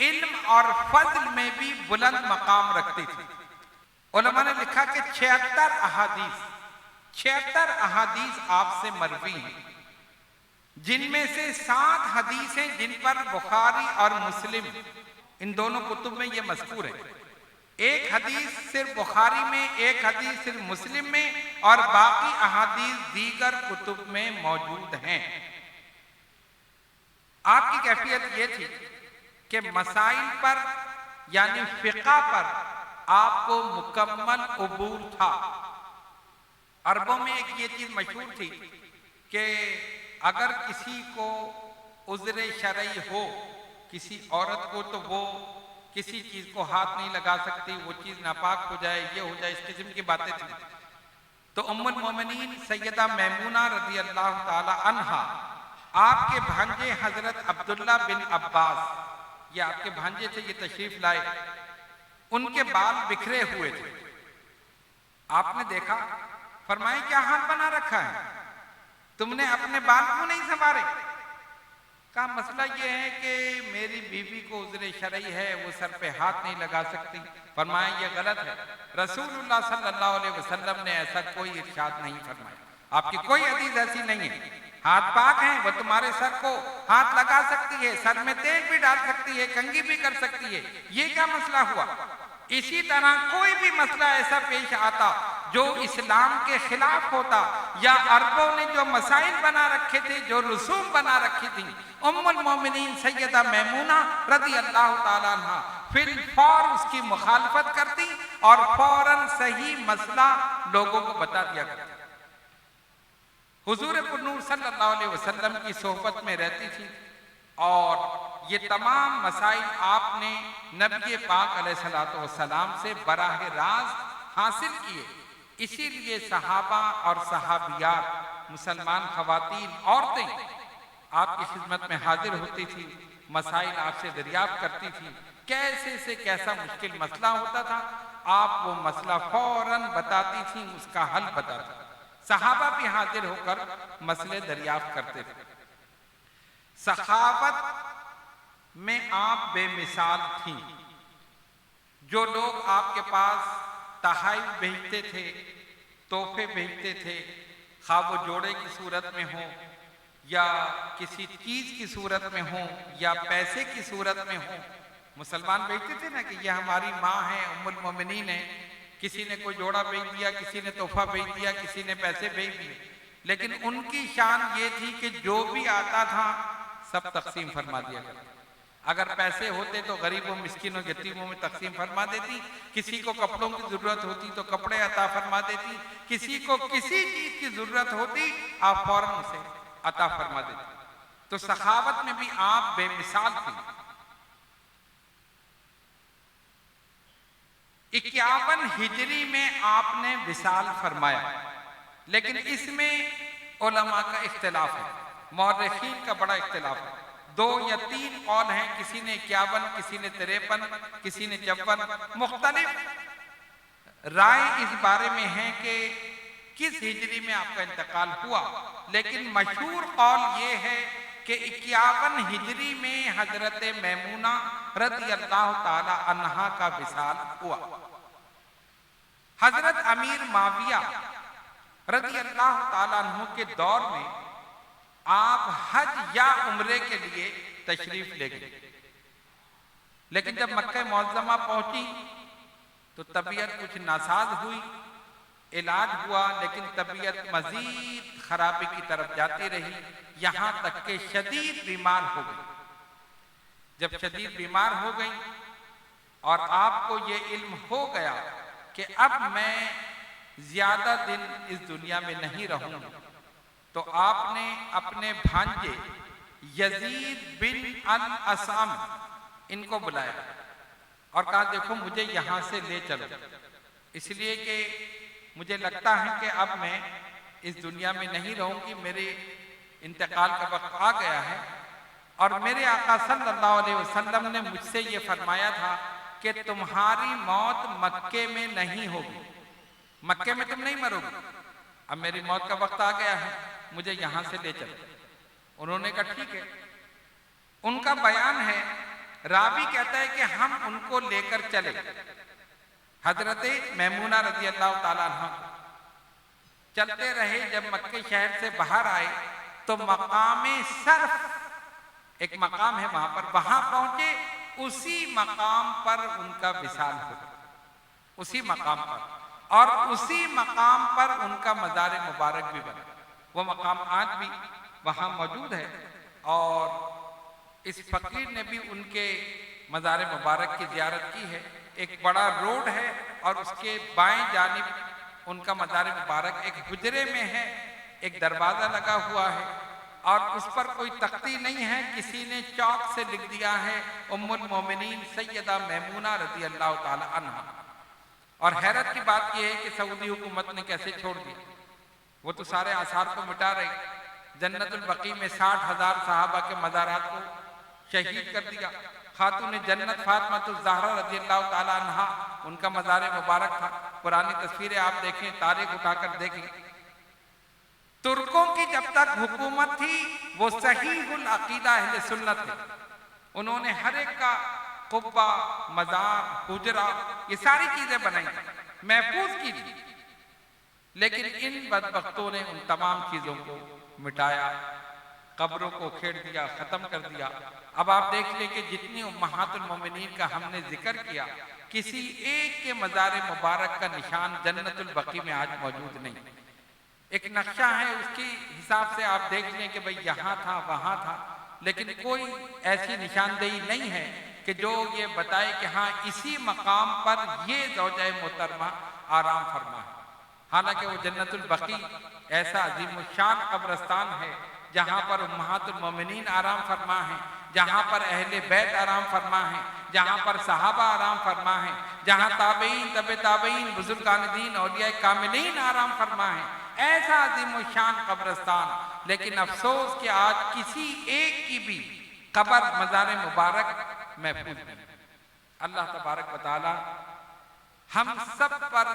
इल्म और फज़ल में भी बुलंद मकाम रखती थी। उलमा ने लिखा कि 76 अहादीस आपसे मरवी हैं, जिनमें से 7 हदीसें जिन पर बुखारी और मुस्लिम इन दोनों कुतुब में ये मज़कूर है एक हदीस सिर्फ बुखारी में, एक हदीस सिर्फ मुस्लिम में, और बाकी अहादीस दीगर कुतुब में मौजूद हैं। आपकी कैफियत ये थी कि मसाइल पर यानी फिक़ा पर आपको मुकम्मल उबूर था। अरबों में एक ये चीज मशहूर थी कि अगर किसी को उज़्र शरई हो, किसी औरत को, तो वो किसी चीज को हाथ नहीं लगा सकती, वो चीज नापाक हो जाए, ये हो जाए, इस किस्म की बातें थी। तो उम्मुल मोमिनीन सैयदा मैमूना रज़ी अल्लाह ताला अन्हा, आपके भांजे हजरत अब्दुल्ला बिन अब्बास, ये आपके भांजे थे, ये तशरीफ लाए, उनके बाल बिखरे हुए थे। आपने देखा, फरमाए क्या हाथ बना रखा है, तुमने अपने बाल क्यों नहीं संवारे? का मसला ये है कि मेरी बीवी को उज़्र शरई है, वो सर पे हाथ नहीं लगा सकती। फरमाया ये गलत है, रसूलुल्लाह सल्लल्लाहु अलैहि वसल्लम ने ऐसा कोई इरशाद नहीं फरमाया, आपकी कोई हदीस ऐसी नहीं है। हाथ पाक हैं, वो तुम्हारे सर को हाथ लगा सकती है, सर में तेल भी डाल सकती है, कंघी भी कर सकती है, ये क्या मसला हुआ? इसी तरह कोई भी मसला ऐसा पेश आता जो इस्लाम के खिलाफ होता, या अरबों ने जो मसाइल बना रखे थे, जो रसूम बना रखी थी, उम्मुल मोमिनीन सैयदा मैमूना रज़ी अल्लाह ताला अन्हा फिर फौर उसकी मुखालफत करती और फौरन सही मसला लोगों को बता दिया करती। हुजूर पुरनूर सल्लल्लाहु अलैहि वसल्लम की सोहबत में रहती थी और ये तमाम मसाइल आपने नबी पाक अलैहिस्सलातु वस्सलाम से बराह रास्त हासिल किए। इसीलिए सहाबा और सहाबियात, मुसलमान खवातीन, औरतें आपकी खिदमत में हाजिर होती थी, मसाइल आपसे दरियाफ्त करती थी, कैसे से कैसा मुश्किल मसला होता था, आप वो मसला फौरन बताती थी, उसका हल बताती। सहाबा भी हाजिर होकर मसले दरियाफ्त करते थे। सखावत में आप बेमिसाल थी। जो लोग आपके पास तहाइफ भेजते थे, तोहफे भेजते थे, खा वो जोड़े की सूरत में हो या किसी चीज की सूरत में हो या पैसे की सूरत में हो, मुसलमान भेजते थे ना कि ये हमारी माँ है, उम्मुल मोमिनीन है, किसी ने कोई जोड़ा भेज दिया, किसी ने तोहफा भेज दिया, किसी ने पैसे भेज दिए, लेकिन उनकी शान ये थी कि जो भी आता था सब तकसीम फरमा दिया करते। अगर पैसे होते तो गरीबों, मिस्किनों, यतीमों में तकसीम फरमा देती, किसी को कपड़ों की जरूरत होती तो कपड़े अता फरमा देती, किसी को किसी चीज की जरूरत होती आप फौरन उसे अता फरमा देती। तो सखावत में भी आप बेमिसाल थी। 51 हिजरी में आपने विसाल फरमाया, लेकिन इसमें उलमा का इख्तिलाफ है, मौरखीन का बड़ा इख्तिलाफ है। 2 या 3 कौल हैं, किसी ने 51, किसी ने 53, किसी ने 54, मुख्तलिफ राय इस बारे में है कि किस हिजरी में आपका इंतकाल हुआ। लेकिन मशहूर कौल ये है कि 51 हिजरी में हजरत मैमूना रज़ी अल्लाह ताला अन्हा का विसाल हुआ। हजरत अमीर माविया रज़ी अल्लाह ताला अन्हु के दौर में आप हज या उम्रे के लिए तशरीफ ले गए, लेकिन जब मक्का मुअज़्ज़मा पहुंची तो तबीयत कुछ नासाज हुई, इलाज हुआ, लेकिन तबीयत मजीद खराबी की तरफ जाती रही, यहां तक के शदीद बीमार हो गई। जब शदीद बीमार हो गई और आपको ये इल्म हो गया कि अब मैं ज्यादा दिन इस दुनिया में नहीं रहूंगा, तो आपने अपने भांजे यजीद बिन अल असाम इनको बुलाया और कहा देखो मुझे यहां से ले चलो, इसलिए कि मुझे लगता है कि अब मैं इस दुनिया में नहीं रहूंगी, मेरे इंतकाल का वक्त आ गया है। और मेरे आका सल्लल्लाहु अलैहि वसल्लम ने मुझसे ये फरमाया था कि तुम्हारी मौत मक्के में नहीं होगी, मक्के में तुम नहीं मरोगे, अब मेरी मौत का वक्त आ गया है, मुझे यहां से ले चलो। उन्होंने कहा ठीक है। उनका बयान है, रावी कहता है कि हम उनको लेकर चले, हजरत मैमूना रज़ी अल्लाह ताला अन्हा चलते रहे। जब मक्के शहर से बाहर आए तो मकामे सर्फ एक मकाम है वहां पर, वहां पहुंचे, उसी मकाम पर उनका विसाल हो गया। उसी मकाम पर, और उसी मकाम पर उनका मज़ार मुबारक भी बना। वो मकाम आज भी वहाँ मौजूद है और इस फकीर ने भी उनके मज़ार मुबारक की ज़ियारत की है। एक बड़ा रोड है और उसके बाएं जानिब उनका मज़ार मुबारक एक हुजरे में है, एक दरवाज़ा लगा हुआ है और उस पर कोई तख्ती नहीं है, किसी ने चौक से लिख दिया है उम्मुल मोमिनीन सैयदा मैमूना रज़ी अल्लाह ताला अन्हा। और हैरत की बात यह है कि सऊदी हुकूमत ने कैसे छोड़ दिया, वो तो सारे आसार को मिटा रही। जन्नतुल बकी में 60,000 सहाबा के मज़ारात को शहीद कर दिया। खातून जन्नत फातिमा ज़हरा रज़ी अल्लाह ताला अन्हा, उनका मज़ार मुबारक था। पुरानी तस्वीरें आप देखें, तारीख उठाकर देखें। तुर्कों की जब तक हुकूमत थी वो सहीहुल अकीदा अहले सुन्नत थे। उन्होंने हर एक का कुब्बा, मज़ार, हुजरा, ये सारी चीजें बनाई, महफूज की थी। लेकिन इन बदबख्तों ने उन तमाम चीजों को मिटाया, कब्रों को खेड़ दिया, खत्म कर दिया। अब आप देख लें कि जितनी उम्महातुल मोमिनीन का हमने जिक्र किया, किसी एक के मज़ार मुबारक का निशान जन्नतुल बकी में आज मौजूद नहीं। एक नक्शा है, उसके हिसाब से आप देख लें कि भाई यहाँ था, वहाँ था, लेकिन कोई ऐसी निशानदेही नहीं है कि जो ये बताए कि हाँ इसी मकाम पर ये ज़ौजा मोहतरमा आराम फरमा है। हालांकि वो जन्नतुल बकी ऐसा अजीमुशान कब्रस्तान है जहाँ पर उम्महातुल मोमिनीन आराम फरमा है, जहाँ पर अहले बैत आराम फरमा है, जहाँ पर सहाबा आराम फरमा है, जहाँ ताबईन, तबे ताबईन, बुजुर्गान दीन, औलिया कामिलीन आराम फरमा है। ऐसा अजीमुशान कब्रस्तान, लेकिन अफसोस कि आज किसी एक की भी कब्र मज़ार मुबारक महफूज नहीं। अल्लाह तबारक व तआला हम सब पर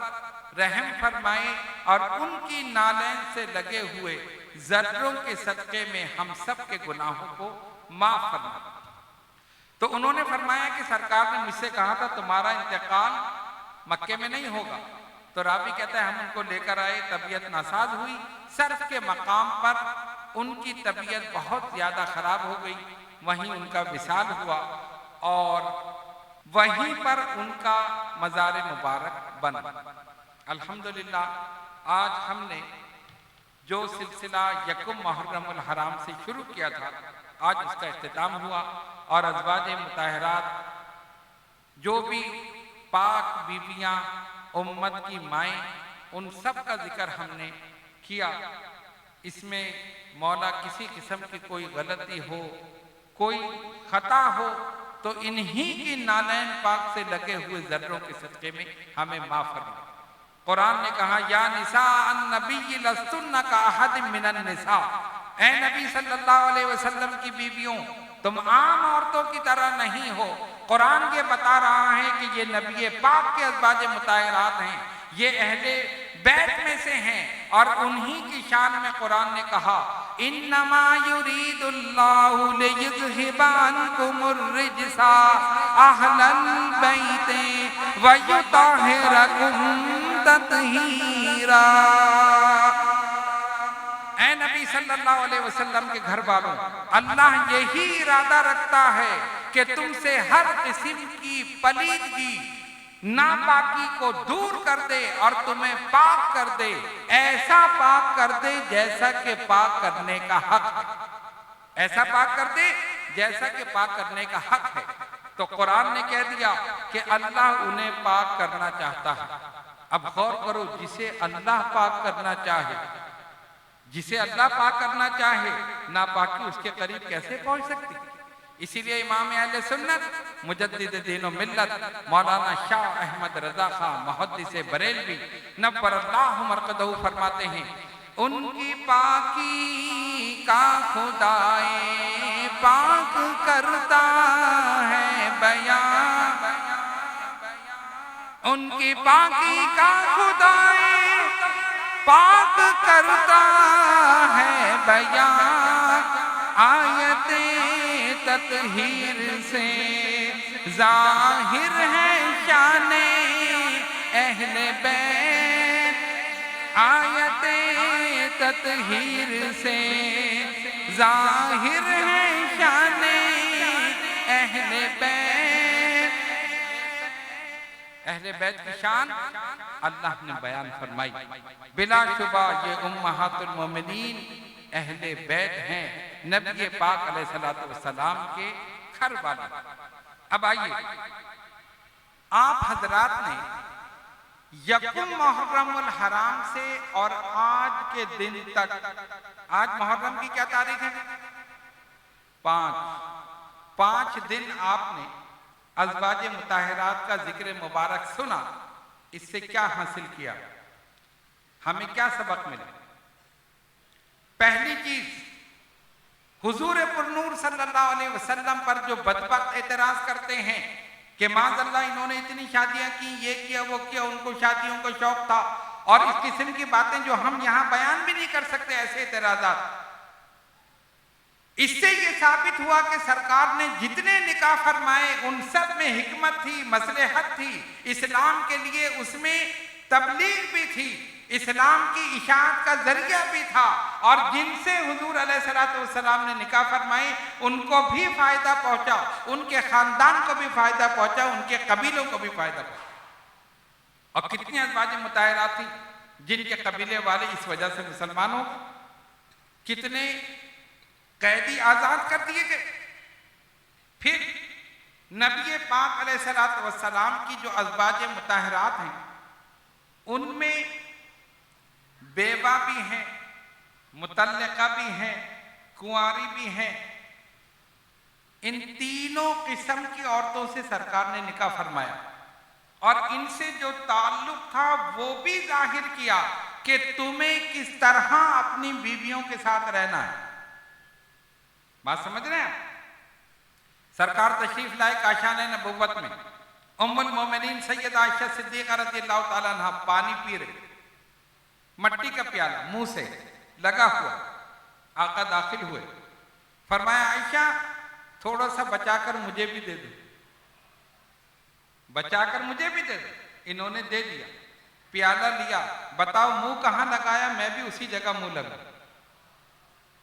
रहम फरमाए और उनकी नालैन से लगे हुए जर्रों के सदक़े में हम सब के गुनाहों को माफ फरमाए। तो उन्होंने फरमाया कि सरकार ने मुझसे कहा था तुम्हारा इंतकाल मक्के में नहीं होगा। तो रावी कहता है हम उनको लेकर आए, तबीयत नासाज हुई, सर्फ के मकाम पर उनकी तबीयत बहुत ज्यादा खराब हो गई, वहीं उनका विसाल हुआ और वहीं पर उनका मज़ार मुबारक बना। अल्हम्दुलिल्लाह आज हमने जो सिलसिला यकुम मुहर्रमुल हराम से शुरू किया था, आज उसका इख्तिताम हुआ और अज़वाज मुताहरात, जो भी पाक बीवियाँ, उम्मत की माएँ, उन सब का जिक्र हमने किया। इसमें मौला किसी किस्म की कोई गलती हो, कोई खता हो, तो इन्हीं की नालैन पाक से लगे हुए जर्रों के सदक़े में हमें माफ फरमाए। कुरान ने कहा या निसा अन्नबी लस्तुन्ना का अहद मिनन निसा, ऐ नबी सल्लल्लाहु अलैहि वसल्लम की बीवियों तुम आम औरतों की तरह नहीं हो। कुरान ये बता रहा है कि ये नबी पाक के अज़वाज मुताहरात हैं, ये अहले बैत में से हैं और उन्हीं की शान में कुरान ने कहा इन्नमा युरीदुल्लाहु लियुज़हिबा अन्कुमुर रिजसा अहलल बैति व युताहिरकुम तत्हीरा। ऐ नबी सल्लल्लाहु अलैहि वसल्लम के घर वालों, अल्लाह यही इरादा रखता है कि तुमसे हर किस्म की पलीदगी, नापाकी को दूर कर दे और तुम्हें पाक कर दे, ऐसा पाक कर दे जैसा कि पाक करने का हक है, ऐसा पाक कर दे जैसा कि पाक करने का हक है। तो कुरान ने कह दिया कि अल्लाह उन्हें पाक करना चाहता है। अब गौर करो, जिसे अल्लाह पाक करना चाहे, जिसे अल्लाह पाक करना चाहे, नापाकी उसके करीब कैसे पहुंच सकती। इसीलिए इमाम अहले सुन्नत मुजद्दिद दीन व मिल्लत मौलाना शाह अहमद रजा खां मुहद्दिस बरेलवी नव्वरल्लाहु मरकदहू फरमाते हैं उनकी पाकी का खुदाए पाक करता है बयां, उनकी पाकी का खुदाए पाक करता है बयां, आयते तत्हीर से जाहिर है शाने अहले बैत, आयते तत्हीर से जाहिर है शाने अहले बैत। अहले बैत की शान अल्लाह ने बयान फरमाई। बिला शुबा ये उम्महातुल मोमिनीन अहले बैत हैं, नबी पाक अलैहिस्सलातु वस्सलाम के घर वाले। अब आइए, आप हजरात ने यकुम मुहर्रमुल हराम से और आज के दिन तक, आज मुहर्रम की क्या तारीख है? 5 दिन आपने अज़वाज मुताहिरात का जिक्र मुबारक सुना। इससे क्या हासिल किया, हमें क्या सबक मिला? पहली चीज, हुजूर पुरनूर सल्लल्लाहु अलैहि वसल्लम पर जो बदबख्त एतराज करते हैं कि माज़अल्लाह इन्होंने इतनी शादियां की, ये किया वो किया, उनको शादियों का शौक था, और इस किस्म की बातें जो हम यहां बयान भी नहीं कर सकते, ऐसे एतराजात। इससे ये साबित हुआ कि सरकार ने जितने निकाह फरमाए उन सब में हिकमत थी, मसलहत थी, इस्लाम के लिए उसमें तबलीग भी थी, इस्लाम की इशाअत का जरिया भी था, और जिनसे हुजूर अलैहिस्सलातु वस्सलाम ने निकाह फरमाए उनको भी फायदा पहुंचा, उनके खानदान को भी फायदा पहुंचा, उनके कबीलों को भी फायदा पहुंचा। और कितनी अज़वाज मुताहिरात थी जिनके कबीले वाले इस वजह से मुसलमान हो गए, कितने कैदी आजाद कर दिए गए। फिर नबी पाक अलैहिस्सलातु वस्सलाम की जो अज़वाज मुताहिरात हैं उनमें बेवा भी हैं, मुतल्लिका भी हैं, कुंवारी भी हैं। इन तीनों किस्म की औरतों से सरकार ने निकाह फरमाया, और इनसे जो ताल्लुक था वो भी जाहिर किया कि तुम्हें किस तरह अपनी बीवियों के साथ रहना है। बात समझ रहे हैं? सरकार तशरीफ लाए काशान नबुव्वत में, उम्मुल मोमिनीन सैयदा आयशा सिद्दीक़ा रज़ियल्लाहु ताला अन्हा पानी पी रहे, मट्टी का प्याला मुंह से लगा हुआ, आका दाखिल हुए, फरमाया आयशा थोड़ा सा बचाकर मुझे भी दे दो, बचाकर मुझे भी दे दो। इन्होंने दे दिया, प्याला लिया, बताओ मुंह कहां लगाया? मैं भी उसी जगह मुंह लगा।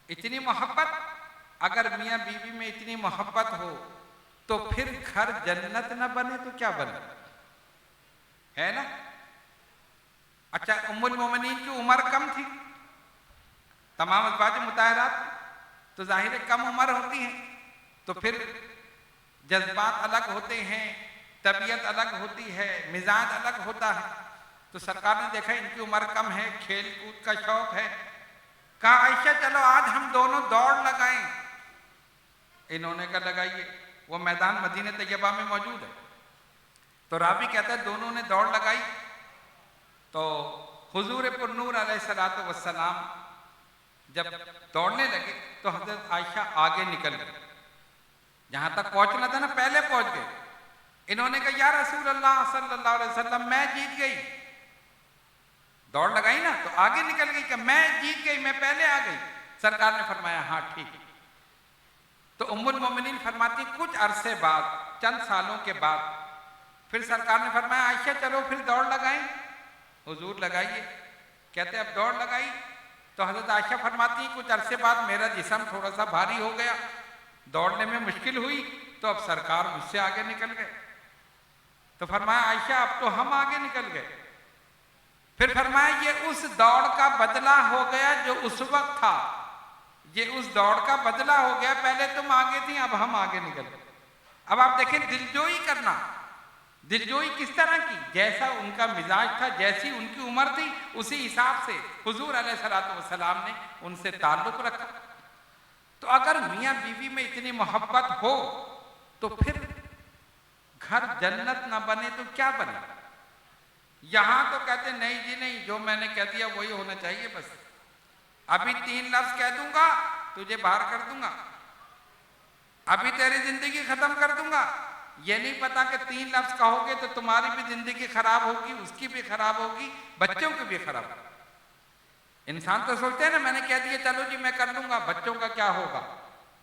इतनी मोहब्बत, अगर मियां बीवी में इतनी मोहब्बत हो तो फिर घर जन्नत न बने तो क्या बने, है ना? अच्छा, उम्मुल मोमिनीन की उम्र कम थी, तमाम अज़वाज मुताहिरात तो जाहिर कम उम्र होती है, तो फिर जज्बात अलग होते हैं, तबीयत अलग होती है, मिजाज अलग होता है। तो सरकार ने देखा इनकी उम्र कम है, खेल कूद का शौक है, कहा आयशा चलो आज हम दोनों दौड़ लगाएं। इन्होंने कहा लगाइए, वो मैदान मदीने तैयबा में मौजूद है। तो रावी कहता है दोनों ने दौड़ लगाई, तो हुजूर पुरनूर अलैहिस्सलातु वस्सलाम जब दौड़ने लगे तो हजरत आयशा आगे निकल गई, जहां तक पहुंचना था ना पहले पहुंच गए। इन्होंने कहा या रसूल अल्लाह सल्लल्लाहु अलैहि वसल्लम मैं जीत गई, दौड़ लगाई ना तो आगे निकल गई, कि मैं जीत गई, मैं पहले आ गई। सरकार ने फरमाया हाँ ठीक है। तो उम्मुल मोमिनीन फरमाती कुछ अरसे बाद, चंद सालों के बाद, फिर सरकार ने फरमाया आयशा चलो फिर दौड़ लगाएं। हुजूर लगाइए। कहते अब दौड़ लगाई तो हजरत आयशा फरमाती कुछ अरसे बाद मेरा जिस्म थोड़ा सा भारी हो गया, दौड़ने में मुश्किल हुई, तो अब सरकार मुझसे आगे निकल गए। तो फरमाया आयशा अब तो हम आगे निकल गए। फिर फरमाया ये उस दौड़ का बदला हो गया जो उस वक्त था, ये उस दौड़ का बदला हो गया, पहले तुम आगे थी अब हम आगे निकल गए। अब आप देखें दिलजोई करना, दिलजोई किस तरह की, जैसा उनका मिजाज था, जैसी उनकी उम्र थी, उसी हिसाब से हुजूर अलैहिस्सलातु वस्सलाम ने उनसे ताल्लुक रखा। तो अगर मियाँ बीवी में इतनी मोहब्बत हो तो फिर घर जन्नत ना बने तो क्या बने? यहां तो कहते नहीं जी नहीं, जो मैंने कह दिया वही होना चाहिए, बस अभी 3 लफ्ज कह दूंगा तुझे बाहर कर दूंगा, अभी तेरी जिंदगी खत्म कर दूंगा। ये नहीं पता कि 3 लफ्ज कहोगे तो तुम्हारी भी जिंदगी खराब होगी, उसकी भी खराब होगी, बच्चों की भी खराब होगी। इंसान तो सोचते हैं ना मैंने कह दिया चलो जी मैं कर लूंगा, बच्चों का क्या होगा,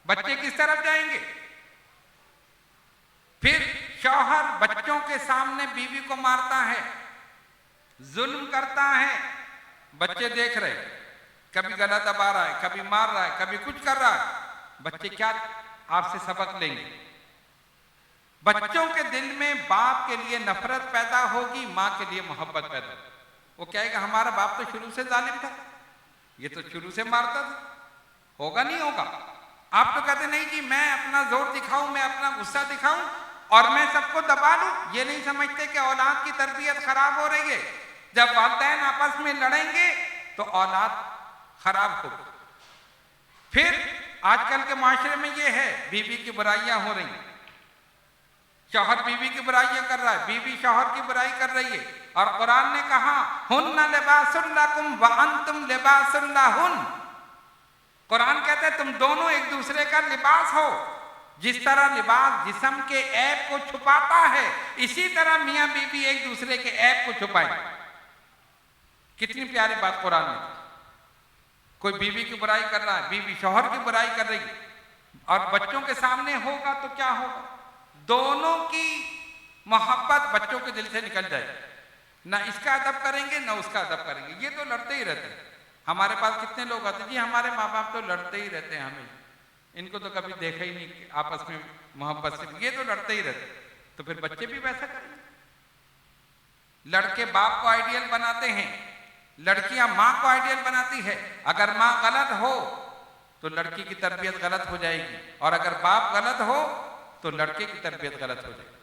बच्चे किस तरफ जाएंगे? फिर शौहर बच्चों के सामने बीवी को मारता है, जुल्म करता है, बच्चे देख रहे, कभी गला दबा रहा है, कभी मार रहा है, कभी कुछ कर रहा है, बच्चे क्या आपसे सबक लेंगे? बच्चों के दिल में बाप के लिए नफरत पैदा होगी, माँ के लिए मोहब्बत पैदा होगी। वो कहेगा हमारा बाप तो शुरू से जालिम था, ये तो शुरू से मारता था, होगा नहीं होगा। आप तो कहते नहीं कि मैं अपना जोर दिखाऊं, मैं अपना गुस्सा दिखाऊं और मैं सबको दबा लूं। ये नहीं समझते कि औलाद की तरबियत खराब हो रही है। जब वालिदैन आपस में लड़ेंगे तो औलाद खराब होगी। फिर आजकल के माशरे में ये है, बीवी की बुराइयां हो रही हैं, शौहर बीवी की बुराइयां कर रहा है, बीवी शौहर की बुराई कर रही है। और कुरान ने कहा हुन्ना लिबासुल लकुम व अंतुम लिबासुल लहुन। कुरान कहता है तुम दोनों एक दूसरे का लिबास हो। जिस तरह लिबास जिस्म के ऐब को छुपाता है, इसी तरह मियां बीवी एक दूसरे के ऐब को छुपाए। कितनी प्यारी बात कुरान ने। कोई बीवी की बुराई कर रहा है, बीवी शौहर की बुराई कर रही है, और बच्चों के सामने होगा तो क्या होगा, दोनों की मोहब्बत बच्चों के दिल से निकल जाएगी। ना इसका अदब करेंगे ना उसका अदब करेंगे, ये तो लड़ते ही रहते हैं। हमारे पास कितने लोग आते हैं, जी हमारे माँ बाप तो लड़ते ही रहते हैं, हमें इनको तो कभी देखा ही नहीं आपस में मोहब्बत से, ये तो लड़ते ही रहते हैं। तो फिर बच्चे भी वैसा करेंगे। लड़के बाप को आइडियल बनाते हैं, लड़कियां माँ को आइडियल बनाती है। अगर माँ गलत हो तो लड़की की तरबियत गलत हो जाएगी, और अगर बाप गलत हो तो लड़के की तरबियत गलत हो जाएगी।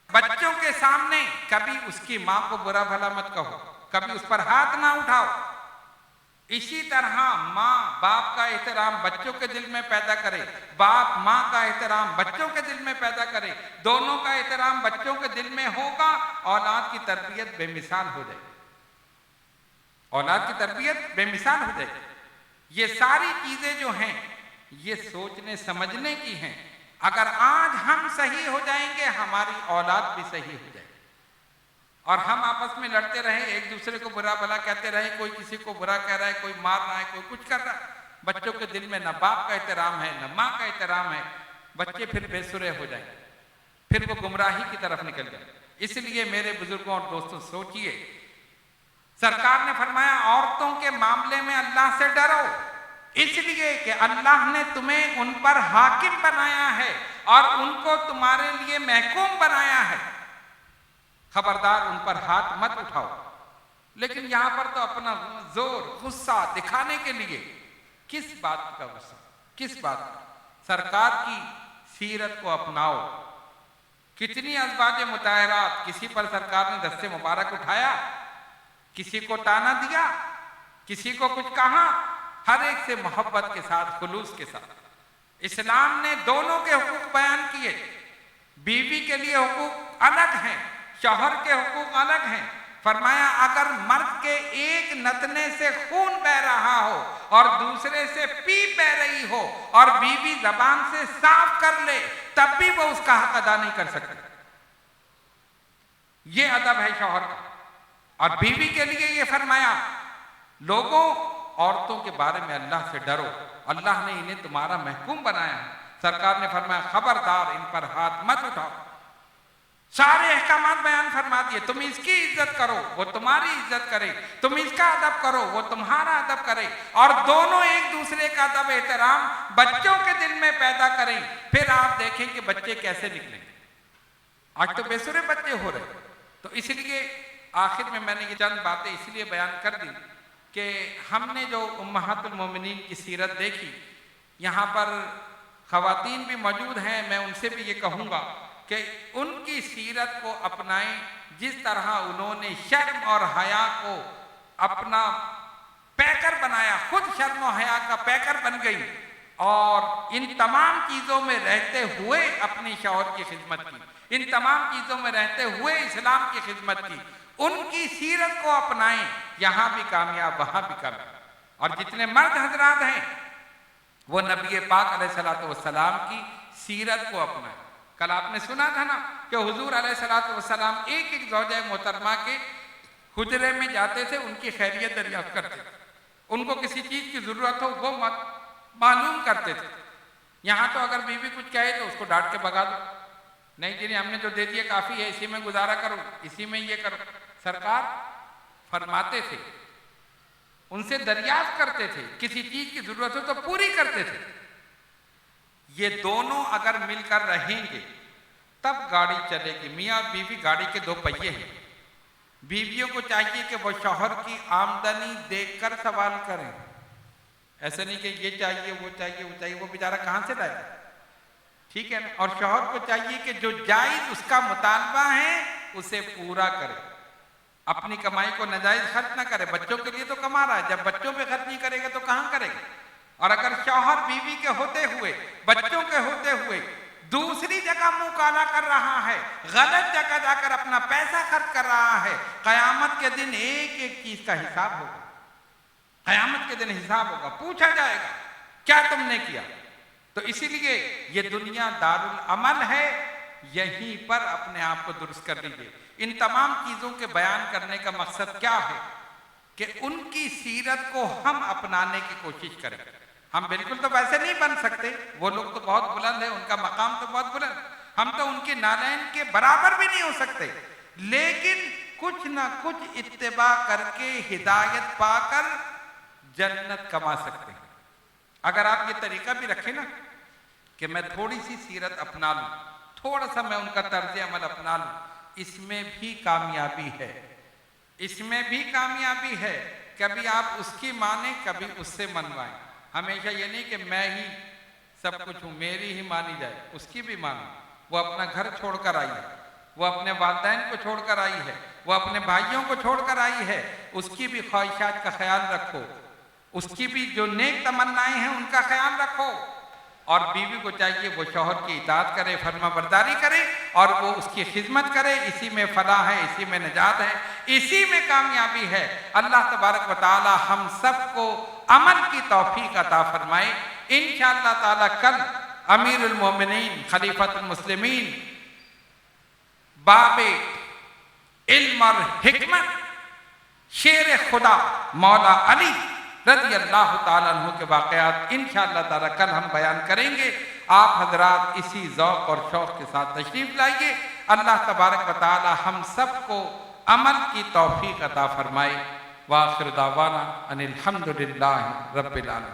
बच्चों के सामने कभी उसकी माँ को बुरा भला मत कहो, कभी उस पर हाथ ना उठाओ। इसी तरह माँ बाप का एहतराम बच्चों के दिल में पैदा करे, बाप माँ का एहतराम बच्चों के दिल में पैदा करे। दोनों का एहतराम बच्चों के दिल में होगा, औलाद की तरबियत बेमिसाल हो जाएगी, औलाद की तरबियत बेमिसाल हो जाएगी। ये सारी चीजें जो हैं ये सोचने समझने की हैं। अगर आज हम सही हो जाएंगे, हमारी औलाद भी सही हो जाएगी। और हम आपस में लड़ते रहे, एक दूसरे को बुरा भला कहते रहे, कोई किसी को बुरा कह रहा है, कोई मार रहा है, कोई कुछ कर रहा है, बच्चों के दिल में न बाप का एहतराम है न माँ का एहतराम है। बच्चे फिर बेसुरे हो जाएंगे, फिर वो गुमराही की तरफ निकल जाए। इसलिए मेरे बुजुर्गों और दोस्तों सोचिए, सरकार ने फरमाया औरतों के मामले में अल्लाह से डरो, इसलिए कि अल्लाह ने तुम्हें उन पर हाकिम बनाया है और उनको तुम्हारे लिए महकूम बनाया है। खबरदार उन पर हाथ मत उठाओ। लेकिन यहां पर तो अपना जोर गुस्सा दिखाने के लिए, किस बात का गुस्सा, किस बात का? सरकार की सीरत को अपनाओ। कितनी अज़वाज मुताहरात, किसी पर सरकार ने दस्ते मुबारक उठाया, किसी को ताना दिया, किसी को कुछ कहा, हर एक से मोहब्बत के साथ, खुलूस के साथ। इस्लाम ने दोनों के हुकूक बयान किए। बीवी के लिए हुकूक अलग हैं, शौहर के हुकूक अलग हैं। फरमाया अगर मर्द के एक नतने से खून बह रहा हो और दूसरे से पीप बह रही हो और बीवी जबान से साफ कर ले, तब भी वो उसका हक अदा नहीं कर सकती। ये अदब है शौहर का। और बीवी के लिए ये फरमाया लोगों औरतों के बारे में अल्लाह से डरो, अल्लाह ने इन्हें तुम्हारा महकूम बनाया है। सरकार ने फरमाया खबरदार इन पर हाथ मत उठाओ। सारे अहकामात बयान फरमा दिए। तुम इसकी इज्जत करो, वो तुम्हारी इज्जत करे, तुम इसका अदब करो, वो तुम्हारा अदब करे, और दोनों एक दूसरे का अदब एहतराम बच्चों के दिल में पैदा करें। फिर आप देखें कि बच्चे कैसे निकलेंगे। आज तो बेसुरे बच्चे हो रहे। तो इसलिए आखिर में मैंने ये चंद बातें इसलिए बयान कर दी कि हमने जो उम्महातुल मोमिनीन की सीरत देखी, यहाँ पर ख़वातीन भी मौजूद हैं, मैं उनसे भी ये कहूँगा कि उनकी सीरत को अपनाएं। जिस तरह उन्होंने शर्म और हया को अपना पैकर बनाया, खुद शर्म और हया का पैकर बन गई और इन तमाम चीज़ों में रहते हुए अपनी शौहर की खिदमत की, इन तमाम चीज़ों में रहते हुए इस्लाम की खिदमत की। उनकी सीरत को अपनाएं, यहाँ भी कामयाब वहाँ भी कामयाब। और जितने मर्द हजरात हैं वो नबी पाक अलैहिस्सलातु वस्सलाम की सीरत को अपनाएं। कल आपने सुना था ना कि हुजूर अलैहिस्सलातु वस्सलाम एक एक ज़ौजा मोहतरमा के हुजरे में जाते थे, उनकी खैरियत दरियाफ्त करते थे, उनको किसी चीज़ की ज़रूरत हो वो मालूम करते थे। यहाँ तो अगर बीवी कुछ कहे तो उसको डांट के भगा दो, नहीं जी हमने जो दे दिया काफ़ी है, इसी में गुजारा करो, इसी में ये करो। सरकार फरमाते थे, उनसे दरियाफ्त करते थे, किसी चीज़ की ज़रूरत हो तो पूरी करते थे। ये दोनों अगर मिलकर रहेंगे तब गाड़ी चलेगी। मियाँ और बीवी गाड़ी के दो पहिए हैं। बीवियों को चाहिए कि वो शौहर की आमदनी देखकर सवाल करें, ऐसे नहीं कि ये चाहिए वो चाहिए वो चाहिए, वो बेचारा कहाँ से लाएगा, ठीक है ना। और शौहर को चाहिए कि जो जायज उसका मुतालबा है उसे पूरा करे, अपनी कमाई को नाजायज खर्च ना करे। बच्चों के लिए तो कमा रहा है, जब बच्चों पे खर्च नहीं करेगा तो कहाँ करेगा। और अगर शौहर बीवी के होते हुए, बच्चों के होते हुए दूसरी जगह मुंह काला कर रहा है, गलत जगह जाकर अपना पैसा खर्च कर रहा है, कयामत के दिन एक एक चीज का हिसाब होगा। कयामत के दिन हिसाब होगा, पूछा जाएगा क्या तुमने किया। तो इसीलिए ये दुनिया दारुल अमल है, यहीं पर अपने आप को दुरुस्त कर लीजिए। इन तमाम चीजों के बयान करने का मकसद क्या है कि उनकी सीरत को हम अपनाने की कोशिश करें। हम बिल्कुल तो वैसे नहीं बन सकते, वो लोग तो बहुत बुलंद है, उनका मकाम तो बहुत बुलंद, हम तो उनके नालैन के बराबर भी नहीं हो सकते, लेकिन कुछ ना कुछ इत्तिबा करके हिदायत पाकर जन्नत कमा सकते हैं। अगर आप ये तरीका भी रखें ना कि मैं थोड़ी सी सीरत अपना लूं, थोड़ा सा मैं उनका तर्ज अमल अपना लूं, इसमें भी कामयाबी है, इसमें भी कामयाबी है। कभी आप उसकी माने, कभी उससे मनवाएं। हमेशा ये नहीं कि मैं ही सब कुछ हूं, मेरी ही मानी जाए, उसकी भी मानो। वो अपना घर छोड़कर आई है, वो अपने वालिदैन को छोड़कर आई है, वो अपने भाइयों को छोड़कर आई है, उसकी भी ख्वाहिशात का ख्याल रखो, उसकी भी जो नेक तमन्नाएं हैं उनका ख्याल रखो। और बीवी को चाहिए वो शौहर की इताअत करे, फर्माबरदारी करे और वो उसकी खिदमत करे। इसी में फलाह है, इसी में निजात है, इसी में कामयाबी है। अल्लाह तबारक व तआला हम सबको अमल की तौफीक अता फरमाए। इंशाअल्लाह ताला कल अमीरुल मोमिनीन खलीफतुल मुस्लिमीन बाबे इल्म और हिकमत शेर खुदा मौला अली रज़ी अल्लाह ताला अन्हु के वाक़यात इंशाअल्लाह ताला कल हम बयान करेंगे। आप हजरात इसी ज़ौक़ और शौक़ के साथ तशरीफ़ लाइए। अल्लाह तबारक व तआला हम सबको अमल की तौफीक अता फरमाए। व आखिर दावाना अनिल हम्दुलिल्लाहि रब्बिल आलमीन।